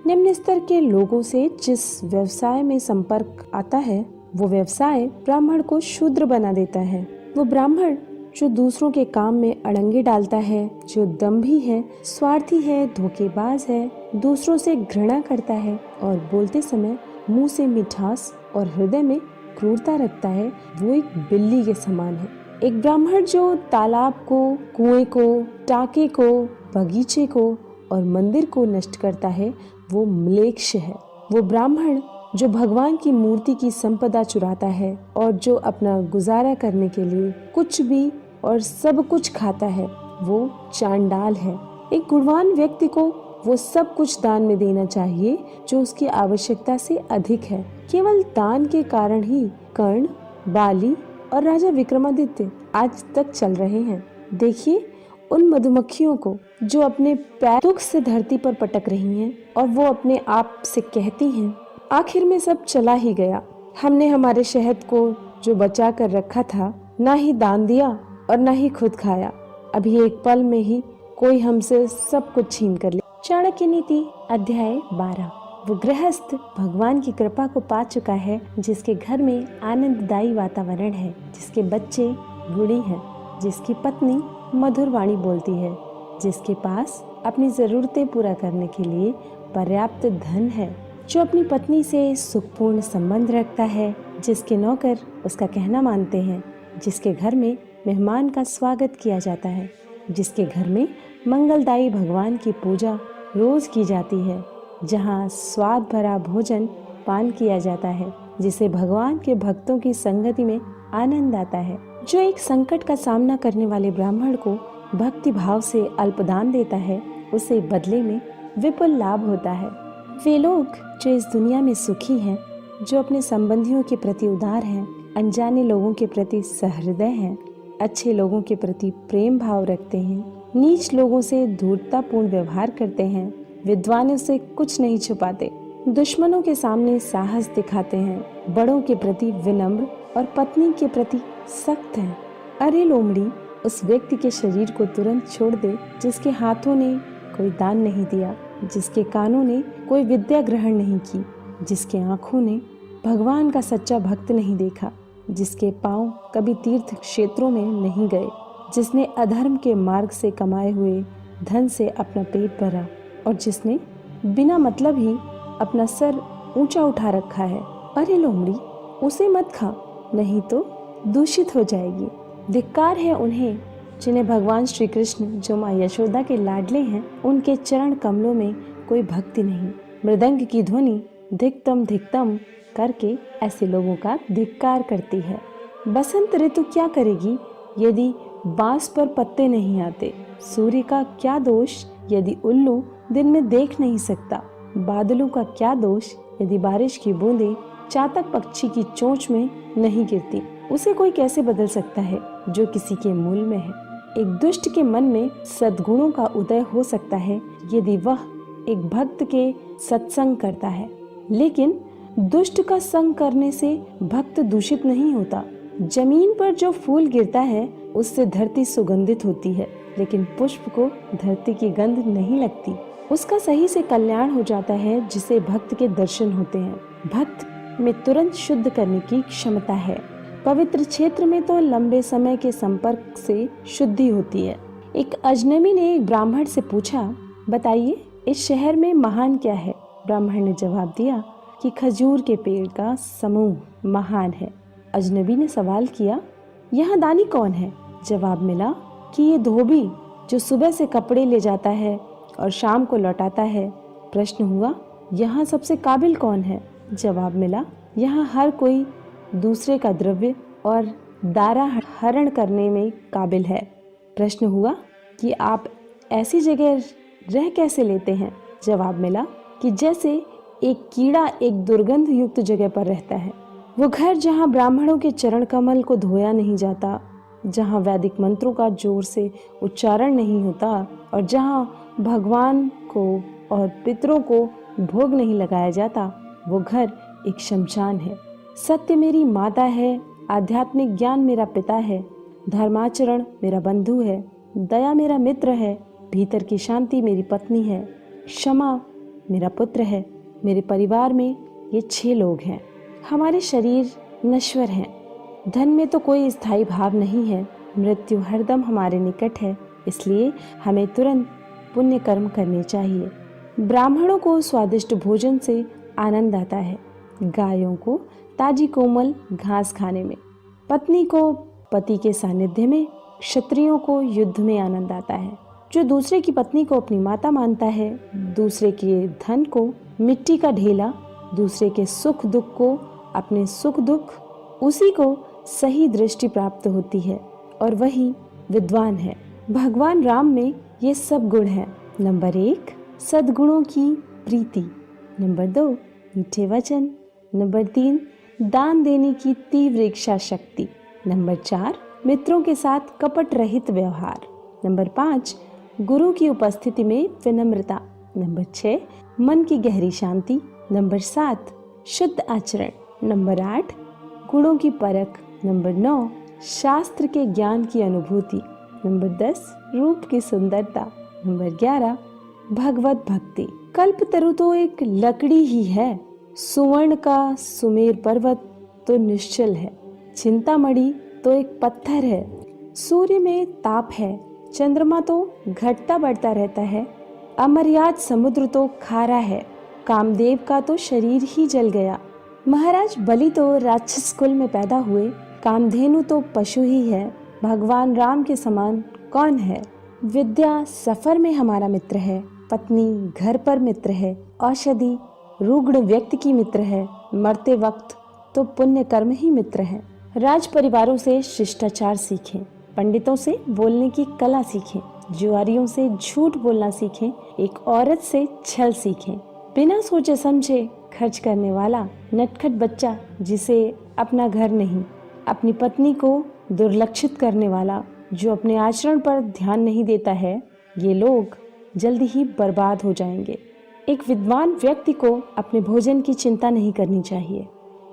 निम्न स्तर के लोगों से जिस व्यवसाय में संपर्क आता है वो व्यवसाय ब्राह्मण को शूद्र बना देता है। वो ब्राह्मण जो दूसरों के काम में अड़ंगे डालता है, जो दंभी है, स्वार्थी है, धोखेबाज है, दूसरों से घृणा करता है और बोलते समय मुंह से मिठास और हृदय में क्रूरता रखता है, वो एक बिल्ली के समान है। एक ब्राह्मण जो तालाब को, कुएं को, टाके को, बगीचे को और मंदिर को नष्ट करता है वो म्लेच्छ है। वो ब्राह्मण जो भगवान की मूर्ति की संपदा चुराता है और जो अपना गुजारा करने के लिए कुछ भी और सब कुछ खाता है वो चांडाल है। एक गुणवान व्यक्ति को वो सब कुछ दान में देना चाहिए जो उसकी आवश्यकता से अधिक है। केवल दान के कारण ही कर्ण, बाली और राजा विक्रमादित्य आज तक चल रहे हैं। देखिए उन मधुमक्खियों को जो अपने पैर दुख से धरती पर पटक रही हैं और वो अपने आप से कहती हैं, आखिर में सब चला ही गया। हमने हमारे शहद को जो बचा कर रखा था ना ही दान दिया और ना ही खुद खाया। अभी एक पल में ही कोई हमसे सब कुछ छीन कर ले। चाणक्य नीति अध्याय 12। वो गृहस्थ भगवान की कृपा को पा चुका है जिसके घर में आनंददायी वातावरण है, जिसके बच्चे गुणी हैं, जिसकी पत्नी मधुर वाणी बोलती है, जिसके पास अपनी जरूरतें पूरा करने के लिए पर्याप्त धन है, जो अपनी पत्नी से सुखपूर्ण संबंध रखता है, जिसके नौकर उसका कहना मानते हैं, जिसके घर में मेहमान का स्वागत किया जाता है, जिसके घर में मंगलदायी भगवान की पूजा रोज की जाती है, जहाँ स्वाद भरा भोजन पान किया जाता है, जिसे भगवान के भक्तों की संगति में आनंद आता है, जो एक संकट का सामना करने वाले ब्राह्मण को भक्ति भाव से अल्पदान देता है, उसे बदले में विपुल लाभ होता है। वे लोग जो इस दुनिया में सुखी हैं, जो अपने संबंधियों के प्रति उदार हैं, अनजाने लोगों के प्रति सहृदय हैं, अच्छे लोगों के प्रति प्रेम भाव रखते हैं, नीच लोगों से धूर्ततापूर्ण व्यवहार करते हैं, विद्वानों से कुछ नहीं छुपाते, दुश्मनों के सामने साहस दिखाते हैं, बड़ों के प्रति विनम्र और पत्नी के प्रति सख्त हैं। अरे लोमड़ी, उस व्यक्ति के शरीर को तुरंत छोड़ दे जिसके हाथों ने कोई दान नहीं दिया, जिसके कानों ने कोई विद्या ग्रहण नहीं की, जिसके आंखों ने भगवान का सच्चा भक्त नहीं देखा, जिसके पांव कभी तीर्थ क्षेत्रों में नहीं गए, जिसने अधर्म के मार्ग से कमाए हुए धन से अपना पेट भरा और जिसने बिना मतलब ही अपना सर ऊंचा उठा रखा है। अरे लोमड़ी, उसे मत खा, नहीं तो दूषित हो जाएगी। धिक्कार है उन्हें जिन्हें भगवान श्री कृष्ण जो माँ यशोदा के लाडले हैं, उनके चरण कमलों में कोई भक्ति नहीं। मृदंग की ध्वनि धिक्तम धिक्तम करके ऐसे लोगों का धिक्कार करती है। बसंत ऋतु क्या करेगी यदि बांस पर पत्ते नहीं आते? सूर्य का क्या दोष यदि उल्लू दिन में देख नहीं सकता? बादलों का क्या दोष यदि बारिश की बूंदें चातक पक्षी की चोंच में नहीं गिरती? उसे कोई कैसे बदल सकता है जो किसी के मूल में है? एक दुष्ट के मन में सद्गुणों का उदय हो सकता है यदि वह एक भक्त के सत्संग करता है, लेकिन दुष्ट का संग करने से भक्त दूषित नहीं होता। जमीन पर जो फूल गिरता है उससे धरती सुगंधित होती है, लेकिन पुष्प को धरती की गंध नहीं लगती। उसका सही से कल्याण हो जाता है जिसे भक्त के दर्शन होते हैं। भक्त में तुरंत शुद्ध करने की क्षमता है। पवित्र क्षेत्र में तो लंबे समय के संपर्क से शुद्धि होती है। एक अजनबी ने एक ब्राह्मण से पूछा, बताइए इस शहर में महान क्या है? ब्राह्मण ने जवाब दिया कि खजूर के पेड़ का समूह महान है। अजनबी ने सवाल किया, यहाँ दानी कौन है? जवाब मिला कि ये धोबी जो सुबह से कपड़े ले जाता है और शाम को लौटाता है। प्रश्न हुआ, यहाँ सबसे काबिल कौन है? जवाब मिला, यहाँ हर कोई दूसरे का द्रव्य और दारा हरण करने में काबिल है। प्रश्न हुआ कि आप ऐसी जगह रह कैसे लेते हैं? जवाब मिला कि जैसे एक कीड़ा एक दुर्गंध युक्त जगह पर रहता है। वो घर जहाँ ब्राह्मणों के चरण कमल को धोया नहीं जाता, जहाँ वैदिक मंत्रों का जोर से उच्चारण नहीं होता और जहाँ भगवान को और पितरों को भोग नहीं लगाया जाता, वो घर एक शमशान है। सत्य मेरी माता है, आध्यात्मिक ज्ञान मेरा पिता है, धर्माचरण मेरा बंधु है, दया मेरा मित्र है, भीतर की शांति मेरी पत्नी है, क्षमा मेरा पुत्र है। मेरे परिवार में ये 6 लोग हैं। हमारे शरीर नश्वर हैं। धन में तो कोई स्थायी भाव नहीं है। मृत्यु हरदम हमारे निकट है, इसलिए हमें तुरंत पुण्य कर्म करने चाहिए। ब्राह्मणों को स्वादिष्ट भोजन से आनंद आता है, गायों को ताजी कोमल घास खाने में, पत्नी को पति के सानिध्य में, क्षत्रियों को युद्ध में आनंद आता है। जो दूसरे की पत्नी को अपनी माता मानता है, दूसरे के धन को मिट्टी का ढेला, दूसरे के सुख दुख को अपने सुख दुख, उसी को सही दृष्टि प्राप्त होती है और वही विद्वान है। भगवान राम में ये सब गुण हैं। नंबर 1, सद्गुणों की प्रीति। नंबर 2, मीठे वचन। नंबर 3, दान देने की तीव्र इच्छा शक्ति। नंबर 4, मित्रों के साथ कपट रहित व्यवहार। नंबर 5, गुरु की उपस्थिति में विनम्रता। नंबर 6, मन की गहरी शांति। नंबर 7, शुद्ध आचरण। नंबर 8, गुणों की परख। नंबर 9, शास्त्र के ज्ञान की अनुभूति। नंबर 10, रूप की सुंदरता। नंबर 11, भगवत भक्ति। कल्पतरु तो एक लकड़ी ही है, सुवर्ण का सुमेर पर्वत तो निश्चल है, चिंतामणि तो एक पत्थर है, सूर्य में ताप है, चंद्रमा तो घटता बढ़ता रहता है, अमर्याद समुद्र तो खारा है, कामदेव का तो शरीर ही जल गया, महाराज बलि तो राक्षस कुल में पैदा हुए, कामधेनु तो पशु ही है, भगवान राम के समान कौन है। विद्या सफर में हमारा मित्र है, पत्नी घर पर मित्र है, औषधि रुग्ण व्यक्ति की मित्र है, मरते वक्त तो पुण्य कर्म ही मित्र है। राज परिवारों से शिष्टाचार सीखें, पंडितों से बोलने की कला सीखें, जुआरियों से झूठ बोलना सीखें, एक औरत से छल सीखें। बिना सोचे समझे खर्च करने वाला नटखट बच्चा जिसे अपना घर नहीं, अपनी पत्नी को दुर्लक्षित करने वाला, जो अपने आचरण पर ध्यान नहीं देता है, ये लोग जल्दी ही बर्बाद हो जाएंगे। एक विद्वान व्यक्ति को अपने भोजन की चिंता नहीं करनी चाहिए,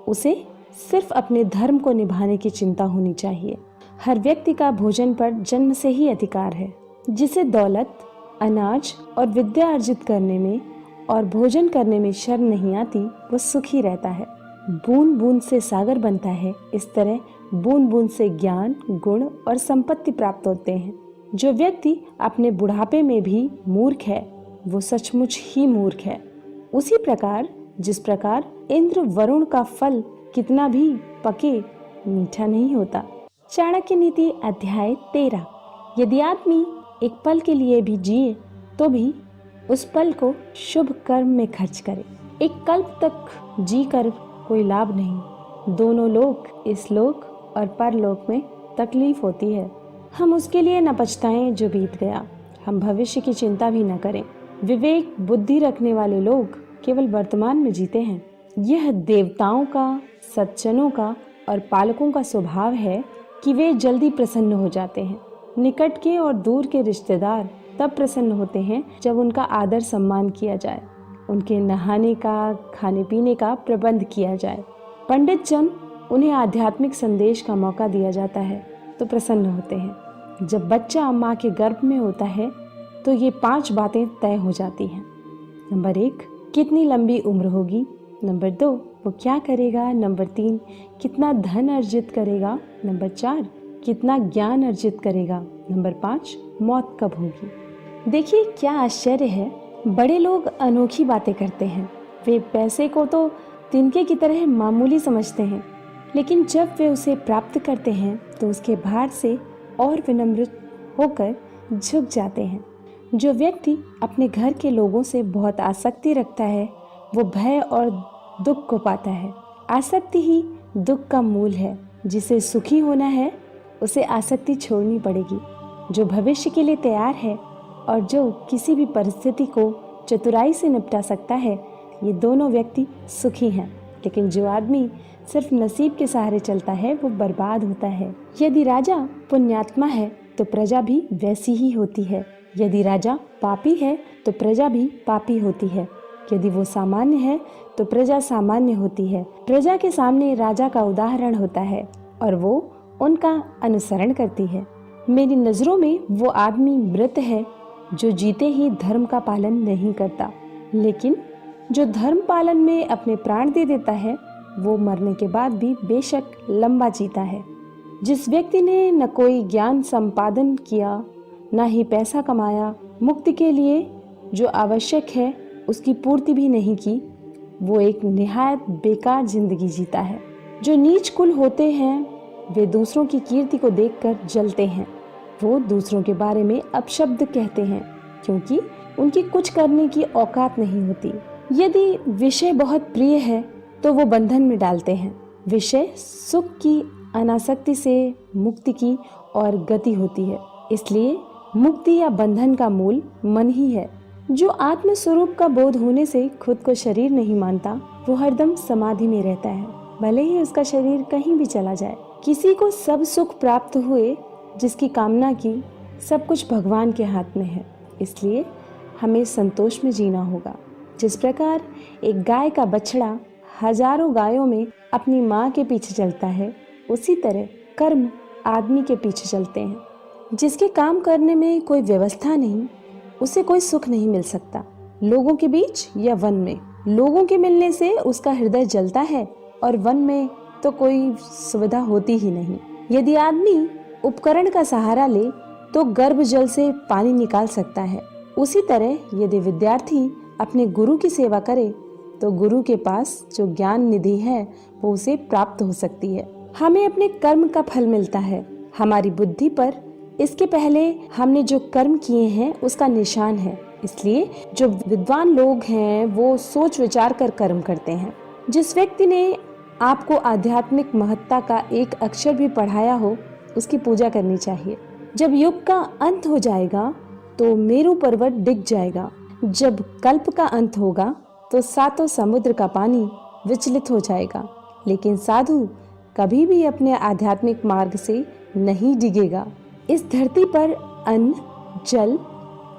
उसे सिर्फ अपने धर्म को निभाने की चिंता होनी चाहिए। हर व्यक्ति का भोजन पर जन्म से ही अधिकार है। जिसे दौलत, अनाज और विद्या अर्जित करने में और भोजन करने में शर्म नहीं आती, वो सुखी रहता है। बूंद बूंद से सागर बनता है, इस तरह बूंद बूंद से ज्ञान, गुण और संपत्ति प्राप्त होते हैं। जो व्यक्ति अपने बुढ़ापे में भी मूर्ख है, वो सचमुच ही मूर्ख है। उसी प्रकार जिस प्रकार इंद्र वरुण का फल कितना भी पके मीठा नहीं होता। चाणक्य नीति अध्याय 13। यदि आदमी एक पल के लिए भी जिए तो भी उस पल को शुभ कर्म में खर्च करे। एक कल्प तक जी कर कोई लाभ नहीं। दोनों लोक, इस लोक और परलोक में तकलीफ होती है। हम उसके लिए न पछताएं जो बीत गया, हम भविष्य की चिंता भी न करें। विवेक बुद्धि रखने वाले लोग केवल वर्तमान में जीते हैं। यह देवताओं का, सज्जनों का और पालकों का स्वभाव है कि वे जल्दी प्रसन्न हो जाते हैं। निकट के और दूर के रिश्तेदार तब प्रसन्न होते हैं जब उनका आदर सम्मान किया जाए, उनके नहाने का, खाने पीने का प्रबंध किया जाए। पंडित जन उन्हें आध्यात्मिक संदेश का मौका दिया जाता है तो प्रसन्न होते हैं। जब बच्चा माँ के गर्भ में होता है तो ये 5 बातें तय हो जाती हैं। नंबर 1, कितनी लंबी उम्र होगी। नंबर 2, वो क्या करेगा। नंबर 3, कितना धन अर्जित करेगा। नंबर 4, कितना ज्ञान अर्जित करेगा। नंबर 5, मौत कब होगी। देखिए क्या आश्चर्य है, बड़े लोग अनोखी बातें करते हैं। वे पैसे को तो तिनके की तरह मामूली समझते हैं, लेकिन जब वे उसे प्राप्त करते हैं तो उसके भार से और विनम्र होकर झुक जाते हैं। जो व्यक्ति अपने घर के लोगों से बहुत आसक्ति रखता है, वो भय और दुख को पाता है। आसक्ति ही दुख का मूल है। जिसे सुखी होना है उसे आसक्ति छोड़नी पड़ेगी। जो भविष्य के लिए तैयार है और जो किसी भी परिस्थिति को चतुराई से निपटा सकता है, ये दोनों व्यक्ति सुखी हैं। लेकिन जो आदमी सिर्फ नसीब के सहारे चलता है, वो बर्बाद होता है। यदि राजा पुण्यात्मा है तो प्रजा भी वैसी ही होती है। यदि राजा पापी है तो प्रजा भी पापी होती है। यदि वो सामान्य है तो प्रजा सामान्य होती है। प्रजा के सामने राजा का उदाहरण होता है और वो उनका अनुसरण करती है। मेरी नज़रों में वो आदमी मृत है जो जीते ही धर्म का पालन नहीं करता, लेकिन जो धर्म पालन में अपने प्राण दे देता है, वो मरने के बाद भी बेशक लंबा जीता है। जिस व्यक्ति ने न कोई ज्ञान संपादन किया, न ही पैसा कमाया, मुक्ति के लिए जो आवश्यक है उसकी पूर्ति भी नहीं की, वो एक निहायत बेकार जिंदगी जीता है। जो नीच कुल होते हैं वे दूसरों की कीर्ति को देखकर जलते हैं। वो दूसरों के बारे में अपशब्द कहते हैं क्योंकि उनकी कुछ करने की औकात नहीं होती। यदि विषय बहुत प्रिय है तो वो बंधन में डालते हैं। विषय सुख की अनासक्ति से मुक्ति की और गति होती है। इसलिए मुक्ति या बंधन का मूल मन ही है। जो आत्म स्वरूप का बोध होने से खुद को शरीर नहीं मानता, वो हरदम समाधि में रहता है, भले ही उसका शरीर कहीं भी चला जाए। किसी को सब सुख प्राप्त हुए जिसकी कामना की, सब कुछ भगवान के हाथ में है। इसलिए हमें संतोष में जीना होगा। जिस प्रकार एक गाय का बछड़ा हजारों गायों में अपनी माँ के पीछे चलता है, उसी तरह कर्म आदमी के पीछे चलते हैं। जिसके काम करने में कोई व्यवस्था नहीं, उसे कोई सुख नहीं मिल सकता। लोगों के बीच या वन में, लोगों के मिलने से उसका हृदय जलता है और वन में तो कोई सुविधा होती ही नहीं। यदि आदमी उपकरण का सहारा ले तो गर्भ जल से पानी निकाल सकता है। उसी तरह यदि विद्यार्थी अपने गुरु की सेवा करे तो गुरु के पास जो ज्ञान निधि है वो उसे प्राप्त हो सकती है। हमें अपने कर्म का फल मिलता है हमारी बुद्धि पर। इसके पहले हमने जो कर्म किए हैं उसका निशान है। इसलिए जो विद्वान लोग हैं वो सोच विचार कर कर्म करते हैं। जिस व्यक्ति ने आपको आध्यात्मिक महत्ता का एक अक्षर भी पढ़ाया हो, उसकी पूजा करनी चाहिए। जब युग का अंत हो जाएगा तो मेरु पर्वत डिग जाएगा। जब कल्प का अंत होगा तो 7 समुद्र का पानी विचलित हो जाएगा। लेकिन साधु कभी भी अपने आध्यात्मिक मार्ग से नहीं डिगेगा। इस धरती पर अन्न, जल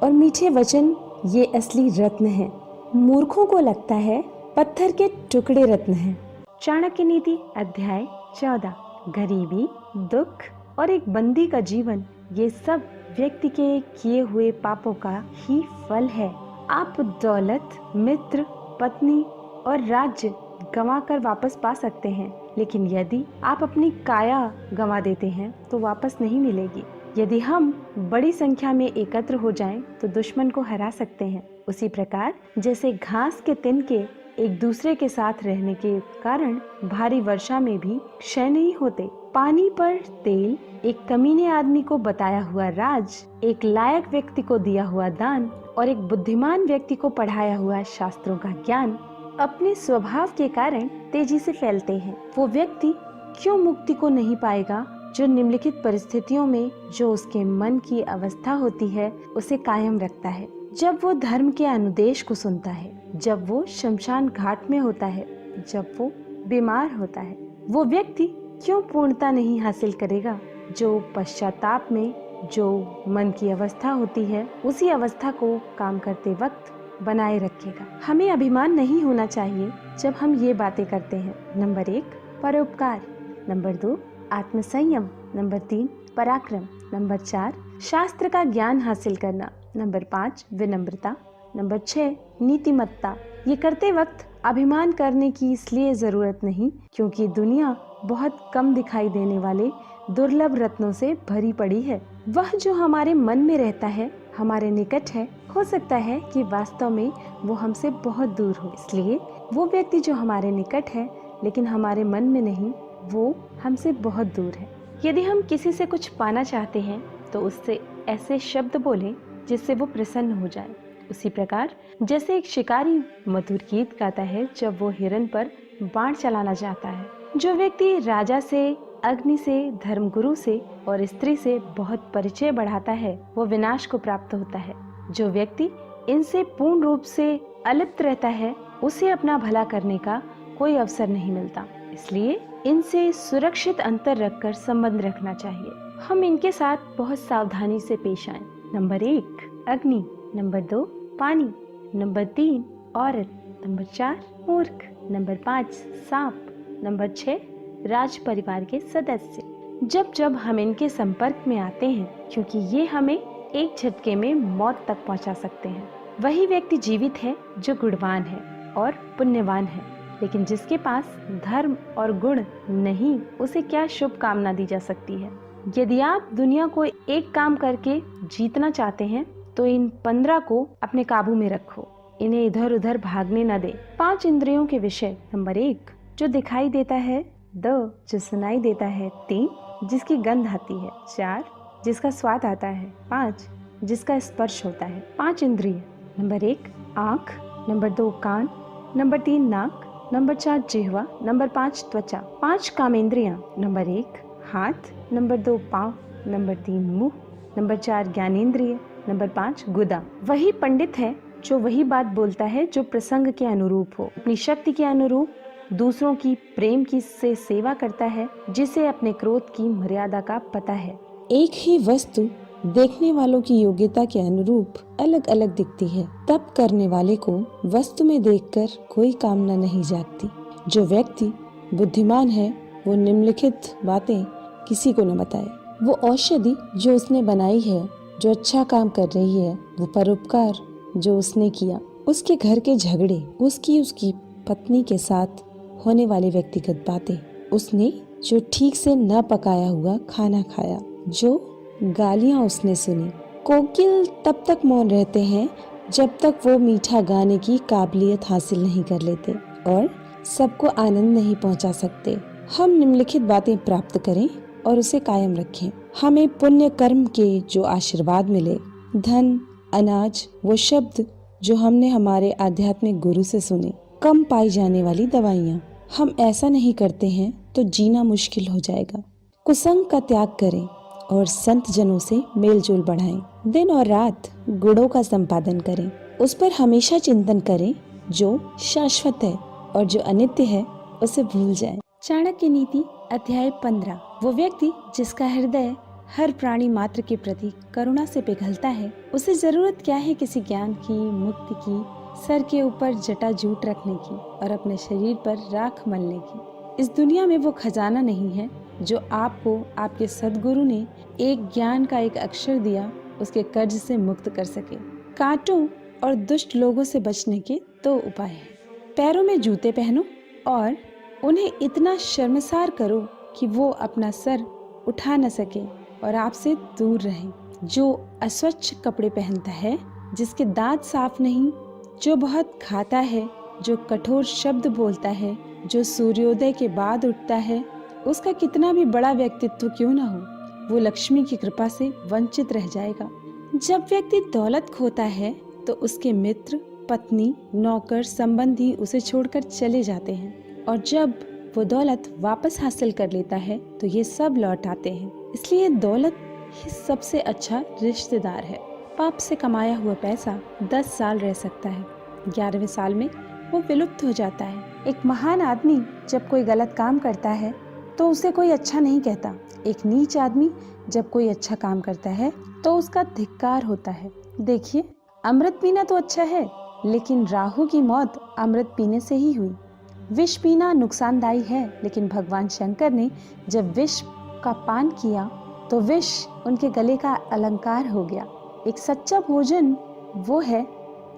और मीठे वचन ये असली रत्न हैं। मूर्खों को लगता है पत्थर के टुकड़े रत्न हैं। चाणक्य नीति अध्याय 14। गरीबी, दुख और एक बंदी का जीवन, ये सब व्यक्ति के किए हुए पापों का ही फल है। आप दौलत, मित्र, पत्नी और राज्य गंवा कर वापस पा सकते हैं, लेकिन यदि आप अपनी काया गंवा देते हैं तो वापस नहीं मिलेगी। यदि हम बड़ी संख्या में एकत्र हो जाएं तो दुश्मन को हरा सकते हैं। उसी प्रकार जैसे घास के तिनके एक दूसरे के साथ रहने के कारण भारी वर्षा में भी क्षय नहीं होते, पानी पर तेल, एक कमीने आदमी को बताया हुआ राज, एक लायक व्यक्ति को दिया हुआ दान और एक बुद्धिमान व्यक्ति को पढ़ाया हुआ शास्त्रों का ज्ञान अपने स्वभाव के कारण तेजी से फैलते हैं। वो व्यक्ति क्यों मुक्ति को नहीं पाएगा जो निम्नलिखित परिस्थितियों में जो उसके मन की अवस्था होती है उसे कायम रखता है। जब वो धर्म के अनुदेश को सुनता है, जब वो शमशान घाट में होता है, जब वो बीमार होता है, वो व्यक्ति क्यों पूर्णता नहीं हासिल करेगा जो पश्चाताप में जो मन की अवस्था होती है उसी अवस्था को काम करते वक्त बनाए रखेगा। हमें अभिमान नहीं होना चाहिए जब हम ये बातें करते हैं। नंबर 1 परोपकार, नंबर 2 आत्मसंयम, नंबर 3 पराक्रम, नंबर 4 शास्त्र का ज्ञान हासिल करना, नंबर 5 विनम्रता, नंबर 6 नीतिमत्ता। ये करते वक्त अभिमान करने की इसलिए जरूरत नहीं क्योंकि दुनिया बहुत कम दिखाई देने वाले दुर्लभ रत्नों से भरी पड़ी है। वह जो हमारे मन में रहता है, हमारे निकट है, हो सकता है कि वास्तव में वो हमसे बहुत दूर हो। इसलिए वो व्यक्ति जो हमारे निकट है लेकिन हमारे मन में नहीं, वो हमसे बहुत दूर है। यदि हम किसी से कुछ पाना चाहते हैं तो उससे ऐसे शब्द बोलें जिससे वो प्रसन्न हो जाए। उसी प्रकार जैसे एक शिकारी मधुर गीत गाता है जब वो हिरन पर बाण चलाना चाहता है। जो व्यक्ति राजा से, अग्नि से, धर्मगुरु से और स्त्री से बहुत परिचय बढ़ाता है वो विनाश को प्राप्त होता है। जो व्यक्ति इनसे पूर्ण रूप से अलिप्त रहता है उसे अपना भला करने का कोई अवसर नहीं मिलता। इसलिए इनसे सुरक्षित अंतर रखकर संबंध रखना चाहिए। हम इनके साथ बहुत सावधानी से पेश आएं। नंबर 1 अग्नि, नंबर 2 पानी, नंबर 3 औरत, नंबर 4 मूर्ख, नंबर 5 सांप, नंबर 6 राज परिवार के सदस्य। जब जब हम इनके संपर्क में आते हैं, क्योंकि ये हमें एक झटके में मौत तक पहुंचा सकते हैं, वही व्यक्ति जीवित है जो गुणवान है और पुण्यवान है। लेकिन जिसके पास धर्म और गुण नहीं, उसे क्या शुभ कामना दी जा सकती है। यदि आप दुनिया को एक काम करके जीतना चाहते हैं तो इन 15 को अपने काबू में रखो, इन्हें इधर उधर भागने न दे। 5 इंद्रियों के विषय। नंबर 1 जो दिखाई देता है, 2 जो सुनाई देता है, 3 जिसकी गंध आती है, 4 जिसका स्वाद आता है, 5 जिसका स्पर्श होता है। 5 इंद्रिय। नंबर 1 आँख, नंबर 2 कान, नंबर 3 नाक, नंबर 4 जिह्वा, नंबर 5 त्वचा। 5 कामेंद्रियां। नंबर 1 हाथ, नंबर 2 पाँव, नंबर 3 मुंह, नंबर 4 ज्ञानेंद्रिय, नंबर 5 गुदा। वही पंडित है जो वही बात बोलता है जो प्रसंग के अनुरूप हो, अपनी शक्ति के अनुरूप दूसरों की प्रेम की से सेवा करता है, जिसे अपने क्रोध की मर्यादा का पता है। एक ही वस्तु देखने वालों की योग्यता के अनुरूप अलग अलग दिखती है, तब करने वाले को वस्तु में देखकर कोई कामना नहीं जागती। जो व्यक्ति बुद्धिमान है वो निम्नलिखित बातें किसी को न बताए। वो औषधि जो उसने बनाई है, जो अच्छा काम कर रही है, वो परोपकार जो उसने किया, उसके घर के झगड़े, उसकी पत्नी के साथ होने वाली व्यक्तिगत बातें, उसने जो ठीक से न पकाया हुआ खाना खाया, जो गालियां उसने सुनी। कोकिल तब तक मौन रहते हैं जब तक वो मीठा गाने की काबिलियत हासिल नहीं कर लेते और सबको आनंद नहीं पहुंचा सकते। हम निम्नलिखित बातें प्राप्त करें और उसे कायम रखें। हमें पुण्य कर्म के जो आशीर्वाद मिले, धन, अनाज, वो शब्द जो हमने हमारे आध्यात्मिक गुरु से सुने, कम पाई जाने वाली दवाइयाँ। हम ऐसा नहीं करते हैं तो जीना मुश्किल हो जाएगा। कुसंग का त्याग करें और संत जनों से मेल जोल बढ़ाएं। दिन और रात गुणों का संपादन करें, उस पर हमेशा चिंतन करें जो शाश्वत है और जो अनित्य है उसे भूल जाएं। चाणक्य नीति अध्याय 15। वो व्यक्ति जिसका हृदय हर प्राणी मात्र के प्रति करुणा से पिघलता है, उसे जरूरत क्या है किसी ज्ञान की, मुक्ति की, सर के ऊपर जटा जूट रखने की और अपने शरीर पर राख मलने की। इस दुनिया में वो खजाना नहीं है जो आपको आपके सद्गुरु ने एक ज्ञान का एक अक्षर दिया उसके कर्ज से मुक्त कर सके। कांटों और दुष्ट लोगों से बचने के 2 उपाय हैं। पैरों में जूते पहनो और उन्हें इतना शर्मसार करो कि वो अपना सर उठा न सके और आपसे दूर रहे। जो अस्वच्छ कपड़े पहनता है, जिसके दांत साफ नहीं, जो बहुत खाता है, जो कठोर शब्द बोलता है, जो सूर्योदय के बाद उठता है, उसका कितना भी बड़ा व्यक्तित्व क्यों न हो, वो लक्ष्मी की कृपा से वंचित रह जाएगा। जब व्यक्ति दौलत खोता है तो उसके मित्र, पत्नी, नौकर, संबंधी उसे छोड़कर चले जाते हैं और जब वो दौलत वापस हासिल कर लेता है तो ये सब लौट आते हैं। इसलिए दौलत ही सबसे अच्छा रिश्तेदार है। पाप से कमाया हुआ पैसा 10 साल रह सकता है, 11वें साल में वो विलुप्त हो जाता है। एक महान आदमी जब कोई गलत काम करता है तो उसे कोई अच्छा नहीं कहता। एक नीच आदमी जब कोई अच्छा काम करता है तो उसका धिक्कार होता है। देखिए, अमृत पीना तो अच्छा है, लेकिन राहु की मौत अमृत पीने से ही हुई। विष पीना नुकसानदायी है, लेकिन भगवान शंकर ने जब विष का पान किया तो विष उनके गले का अलंकार हो गया। एक सच्चा भोजन वो है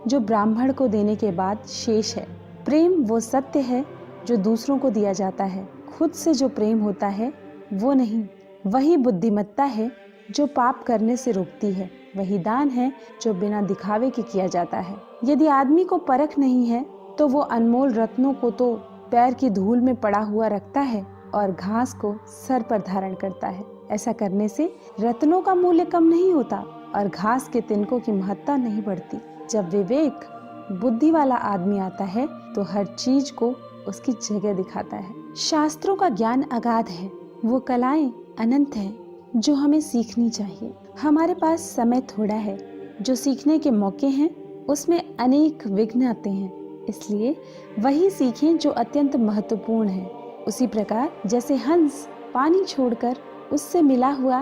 जो ब्राह्मण को देने के बाद शेष है। प्रेम वो सत्य है जो दूसरों को दिया जाता है। खुद से जो प्रेम होता है वो नहीं। वही बुद्धिमत्ता है जो पाप करने से रोकती है। वही दान है जो बिना दिखावे के किया जाता है। यदि आदमी को परख नहीं है तो वो अनमोल रत्नों को तो पैर की धूल में पड़ा हुआ रखता है और घास को सर पर धारण करता है। ऐसा करने से रत्नों का मूल्य कम नहीं होता और घास के तिनकों की महत्ता नहीं बढ़ती। जब विवेक बुद्धि वाला आदमी आता है तो हर चीज को उसकी जगह दिखाता है। शास्त्रों का ज्ञान अगाध है, वो कलाएं अनंत हैं जो हमें सीखनी चाहिए। हमारे पास समय थोड़ा है, जो सीखने के मौके हैं उसमें अनेक विघ्न आते हैं, इसलिए वही सीखें जो अत्यंत महत्वपूर्ण है। उसी प्रकार जैसे हंस पानी छोड़कर उससे मिला हुआ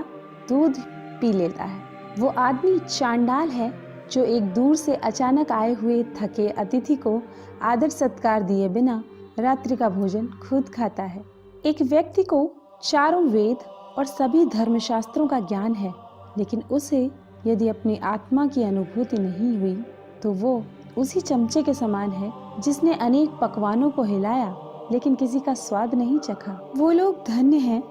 दूध पी लेता है, वो आदमी चांडाल है जो एक दूर से अचानक आए हुए थके अतिथि को आदर सत्कार दिए बिना रात्रि का भोजन खुद खाता है। एक व्यक्ति को चारों वेद और सभी धर्मशास्त्रों का ज्ञान है, लेकिन उसे यदि अपनी आत्मा की अनुभूति नहीं हुई तो वो उसी चमचे के समान है जिसने अनेक पकवानों को हिलाया लेकिन किसी का स्वाद नहीं चखा। वो लोग धन्य हैं,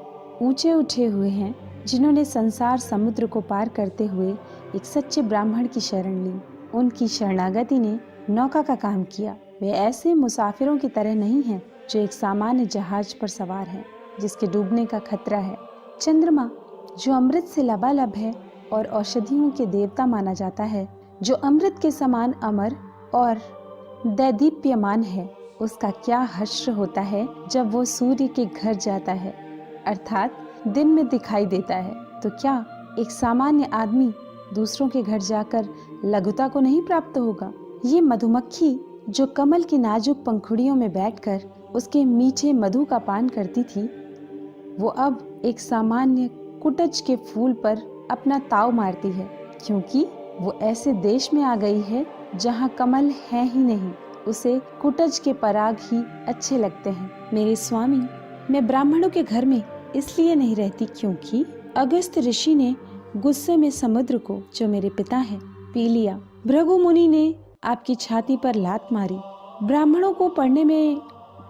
ऊंचे उठे हुए हैं, जिन्होंने संसार समुद्र को पार करते हुए एक सच्चे ब्राह्मण की शरण ली। उनकी शरणागति ने नौका का काम किया। वे ऐसे मुसाफिरों की तरह नहीं हैं जो एक सामान्य जहाज पर सवार हैं जिसके डूबने का खतरा है। चंद्रमा जो अमृत से लबालब है और औषधियों के देवता माना जाता है, जो अमृत के समान अमर और दैदीप्यमान है, उसका क्या हर्ष होता है जब वो सूर्य के घर जाता है, अर्थात दिन में दिखाई देता है। तो क्या एक सामान्य आदमी दूसरों के घर जाकर लघुता को नहीं प्राप्त होगा? ये मधुमक्खी जो कमल की नाजुक पंखुड़ियों में बैठकर उसके मीठे मधु का पान करती थी, वो अब एक सामान्य कुटज के फूल पर अपना ताव मारती है, क्योंकि वो ऐसे देश में आ गई है जहाँ कमल है ही नहीं। उसे कुटज के पराग ही अच्छे लगते हैं। मेरे स्वामी, मैं ब्राह्मणों के घर में इसलिए नहीं रहती क्योंकि अगस्त ऋषि ने गुस्से में समुद्र को, जो मेरे पिता हैं, पी लिया। भृगु मुनि ने आपकी छाती पर लात मारी। ब्राह्मणों को पढ़ने में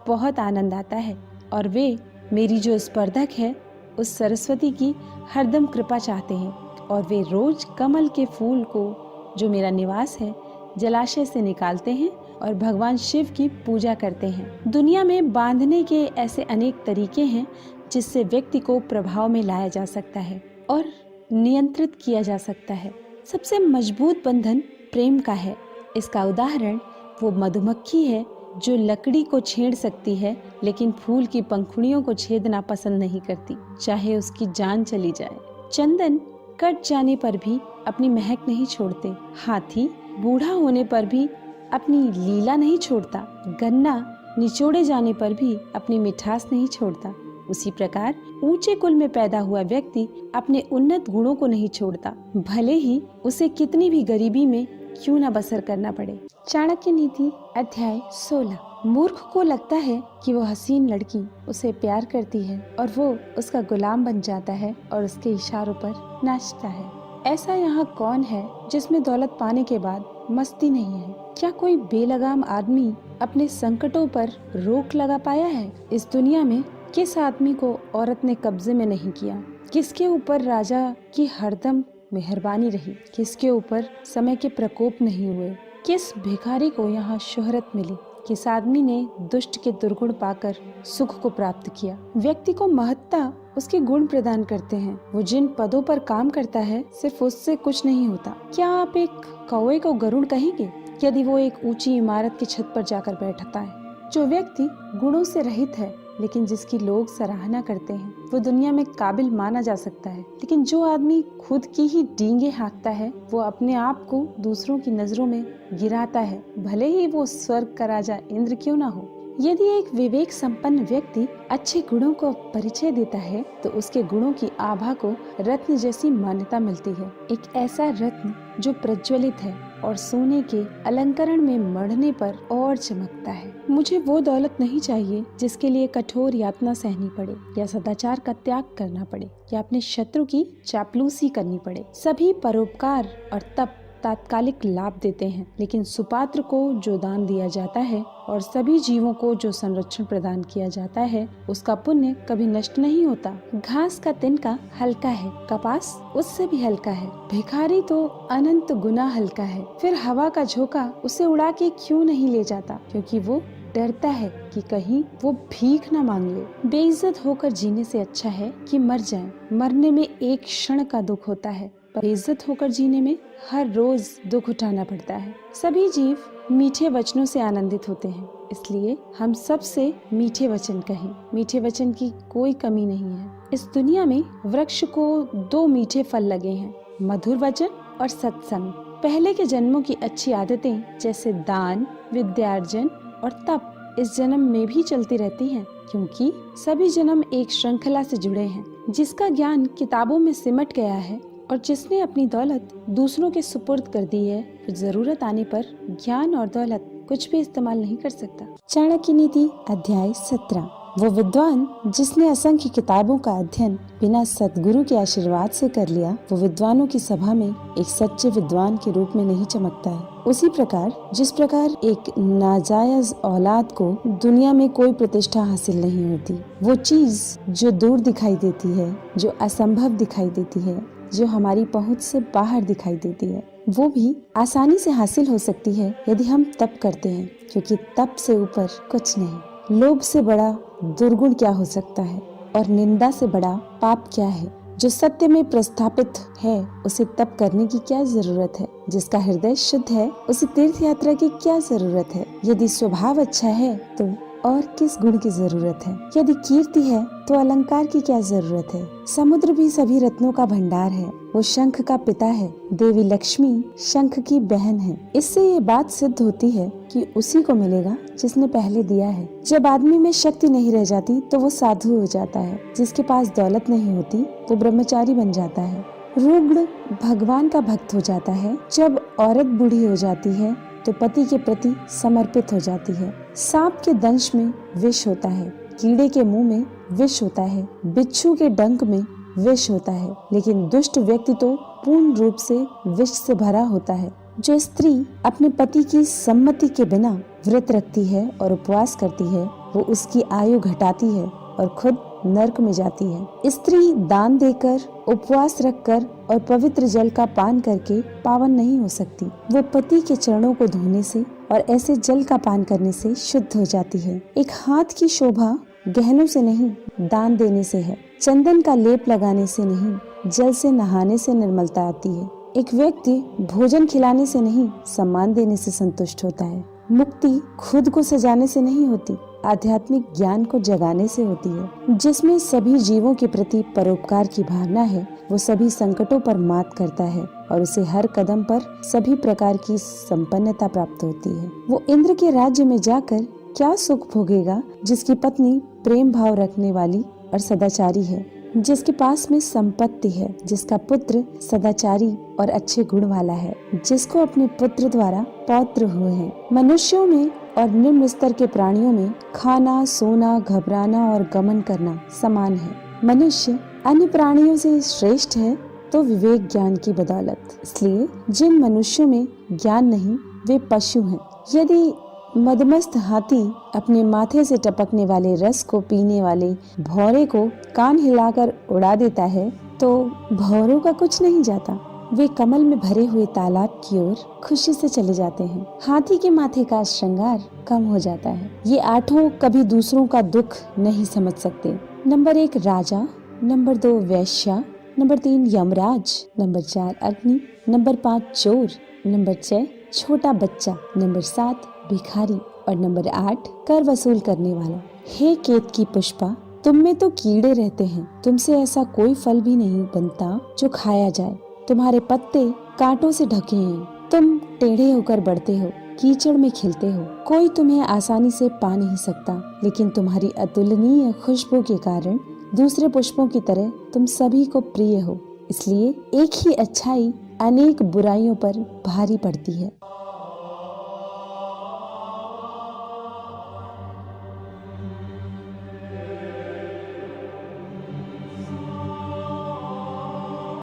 बहुत आनंद आता है और वे मेरी जो स्पर्धक है उस सरस्वती की हरदम कृपा चाहते हैं और वे रोज कमल के फूल को, जो मेरा निवास है, जलाशय से निकालते हैं और भगवान शिव की पूजा करते हैं। दुनिया में बांधने के ऐसे अनेक तरीके हैं जिससे व्यक्ति को प्रभाव में लाया जा सकता है और नियंत्रित किया जा सकता है। सबसे मजबूत बंधन प्रेम का है। इसका उदाहरण वो मधुमक्खी है जो लकड़ी को छेड़ सकती है लेकिन फूल की पंखुड़ियों को छेदना पसंद नहीं करती, चाहे उसकी जान चली जाए। चंदन कट जाने पर भी अपनी महक नहीं छोड़ते। हाथी बूढ़ा होने पर भी अपनी लीला नहीं छोड़ता। गन्ना निचोड़े जाने पर भी अपनी मिठास नहीं छोड़ता। उसी प्रकार ऊंचे कुल में पैदा हुआ व्यक्ति अपने उन्नत गुणों को नहीं छोड़ता, भले ही उसे कितनी भी गरीबी में क्यों न बसर करना पड़े। चाणक्य नीति अध्याय 16। मूर्ख को लगता है कि वो हसीन लड़की उसे प्यार करती है और वो उसका गुलाम बन जाता है और उसके इशारों पर नाचता है। ऐसा यहाँ कौन है जिसमें दौलत पाने के बाद मस्ती नहीं है? क्या कोई बेलगाम आदमी अपने संकटों पर रोक लगा पाया है? इस दुनिया में किस आदमी को औरत ने कब्जे में नहीं किया? किसके ऊपर राजा की हरदम मेहरबानी रही? किसके ऊपर समय के प्रकोप नहीं हुए? किस भिखारी को यहाँ शोहरत मिली? किस आदमी ने दुष्ट के दुर्गुण पाकर सुख को प्राप्त किया? व्यक्ति को महत्ता उसके गुण प्रदान करते हैं। वो जिन पदों पर काम करता है सिर्फ उससे कुछ नहीं होता। क्या आप एक कौवे को गरुड़ कहेंगे यदि वो एक ऊंची इमारत की छत पर जाकर बैठता है? जो व्यक्ति गुणों से रहित है लेकिन जिसकी लोग सराहना करते हैं वो दुनिया में काबिल माना जा सकता है। लेकिन जो आदमी खुद की ही डींगे हाँकता है वो अपने आप को दूसरों की नजरों में गिराता है, भले ही वो स्वर्ग का राजा इंद्र क्यों ना हो। यदि एक विवेक संपन्न व्यक्ति अच्छे गुणों को परिचय देता है तो उसके गुणों की आभा को रत्न जैसी मान्यता मिलती है। एक ऐसा रत्न जो प्रज्वलित है और सोने के अलंकरण में मढ़ने पर और चमकता है। मुझे वो दौलत नहीं चाहिए जिसके लिए कठोर यातना सहनी पड़े या सदाचार का त्याग करना पड़े या अपने शत्रु की चापलूसी करनी पड़े। सभी परोपकार और तप तात्कालिक लाभ देते हैं, लेकिन सुपात्र को जो दान दिया जाता है और सभी जीवों को जो संरक्षण प्रदान किया जाता है उसका पुण्य कभी नष्ट नहीं होता। घास का तिनका हल्का है, कपास उससे भी हल्का है, भिखारी तो अनंत गुना हल्का है। फिर हवा का झोंका उसे उड़ा के क्यों नहीं ले जाता? क्योंकि वो डरता है कि कहीं वो भीख न मांग ले। बेइज्जत होकर जीने से अच्छा है कि मर जाएं। मरने में एक क्षण का दुख होता है, पर बेइज्जत होकर जीने में हर रोज दुख उठाना पड़ता है। सभी जीव मीठे वचनों से आनंदित होते हैं, इसलिए हम सबसे मीठे वचन कहें। मीठे वचन की कोई कमी नहीं है। इस दुनिया में वृक्ष को 2 मीठे फल लगे हैं, मधुर वचन और सत्संग। पहले के जन्मों की अच्छी आदतें जैसे दान, विद्यार्जन और तप इस जन्म में भी चलती रहती हैं, क्योंकि सभी जन्म एक श्रृंखला से जुड़े हैं। जिसका ज्ञान किताबों में सिमट गया है और जिसने अपनी दौलत दूसरों के सुपुर्द कर दी है, फिर जरूरत आने पर ज्ञान और दौलत कुछ भी इस्तेमाल नहीं कर सकता। चाणक्य नीति अध्याय 17। वो विद्वान जिसने असंख्य किताबों का अध्ययन बिना सद्गुरु के आशीर्वाद से कर लिया, वो विद्वानों की सभा में एक सच्चे विद्वान के रूप में नहीं चमकता है। उसी प्रकार जिस प्रकार एक नाजायज औलाद को दुनिया में कोई प्रतिष्ठा हासिल नहीं होती, वो चीज जो दूर दिखाई देती है, जो असंभव दिखाई देती है, जो हमारी पहुंच से बाहर दिखाई देती है, वो भी आसानी से हासिल हो सकती है यदि हम तप करते हैं, क्योंकि तप से ऊपर कुछ नहीं। लोभ से बड़ा दुर्गुण क्या हो सकता है और निंदा से बड़ा पाप क्या है? जो सत्य में प्रस्थापित है उसे तप करने की क्या जरूरत है? जिसका हृदय शुद्ध है उसे तीर्थ यात्रा की क्या जरूरत है? यदि स्वभाव अच्छा है तो और किस गुण की जरूरत है? यदि कीर्ति है तो अलंकार की क्या जरूरत है? समुद्र भी सभी रत्नों का भंडार है। वो शंख का पिता है, देवी लक्ष्मी शंख की बहन है। इससे ये बात सिद्ध होती है कि उसी को मिलेगा जिसने पहले दिया है। जब आदमी में शक्ति नहीं रह जाती तो वो साधु हो जाता है। जिसके पास दौलत नहीं होती वो ब्रह्मचारी बन जाता है। रुग्ण भगवान का भक्त हो जाता है। जब औरत बूढ़ी हो जाती है तो पति के प्रति समर्पित हो जाती है। सांप के दंश में विष होता है, कीड़े के मुंह में विष होता है, बिच्छू के डंक में विष होता है, लेकिन दुष्ट व्यक्ति तो पूर्ण रूप से विष से भरा होता है। जो स्त्री अपने पति की सम्मति के बिना व्रत रखती है और उपवास करती है, वो उसकी आयु घटाती है और खुद नरक में जाती है। स्त्री दान देकर, उपवास रखकर और पवित्र जल का पान करके पावन नहीं हो सकती। वो पति के चरणों को धोने से और ऐसे जल का पान करने से शुद्ध हो जाती है। एक हाथ की शोभा गहनों से नहीं, दान देने से है। चंदन का लेप लगाने से नहीं, जल से नहाने से निर्मलता आती है। एक व्यक्ति भोजन खिलाने से नहीं, सम्मान देने से संतुष्ट होता है। मुक्ति खुद को सजाने से नहीं होती, आध्यात्मिक ज्ञान को जगाने से होती है। जिसमें सभी जीवों के प्रति परोपकार की भावना है, वो सभी संकटों पर मात करता है और उसे हर कदम पर सभी प्रकार की संपन्नता प्राप्त होती है। वो इंद्र के राज्य में जाकर क्या सुख भोगेगा जिसकी पत्नी प्रेम भाव रखने वाली और सदाचारी है, जिसके पास में संपत्ति है, जिसका पुत्र सदाचारी और अच्छे गुण वाला है, जिसको अपने पुत्र द्वारा पौत्र हुए हैं। मनुष्यों में और निम्न स्तर के प्राणियों में खाना, सोना, घबराना और गमन करना समान है। मनुष्य अन्य प्राणियों से श्रेष्ठ है तो विवेक ज्ञान की बदौलत। इसलिए जिन मनुष्यों में ज्ञान नहीं वे पशु हैं। यदि मदमस्त हाथी अपने माथे से टपकने वाले रस को पीने वाले भौरे को कान हिलाकर उड़ा देता है तो भौरों का कुछ नहीं जाता, वे कमल में भरे हुए तालाब की ओर खुशी से चले जाते हैं। हाथी के माथे का श्रृंगार कम हो जाता है। ये आठों कभी दूसरों का दुख नहीं समझ सकते। नंबर 1 राजा, नंबर 2 वैश्या, नंबर 3 यमराज, नंबर 4 अग्नि, नंबर 5 चोर, नंबर 6 छोटा बच्चा, नंबर 7 भिखारी और नंबर 8 कर वसूल करने वाला। हे केत की पुष्पा, तुम में तो कीड़े रहते हैं, तुमसे ऐसा कोई फल भी नहीं बनता जो खाया जाए। तुम्हारे पत्ते कांटों से ढके हैं, तुम टेढ़े होकर बढ़ते हो, कीचड़ में खिलते हो, कोई तुम्हें आसानी से पा नहीं सकता, लेकिन तुम्हारी अतुलनीय खुशबू के कारण दूसरे पुष्पों की तरह तुम सभी को प्रिय हो। इसलिए एक ही अच्छाई अनेक बुराइयों पर भारी पड़ती है।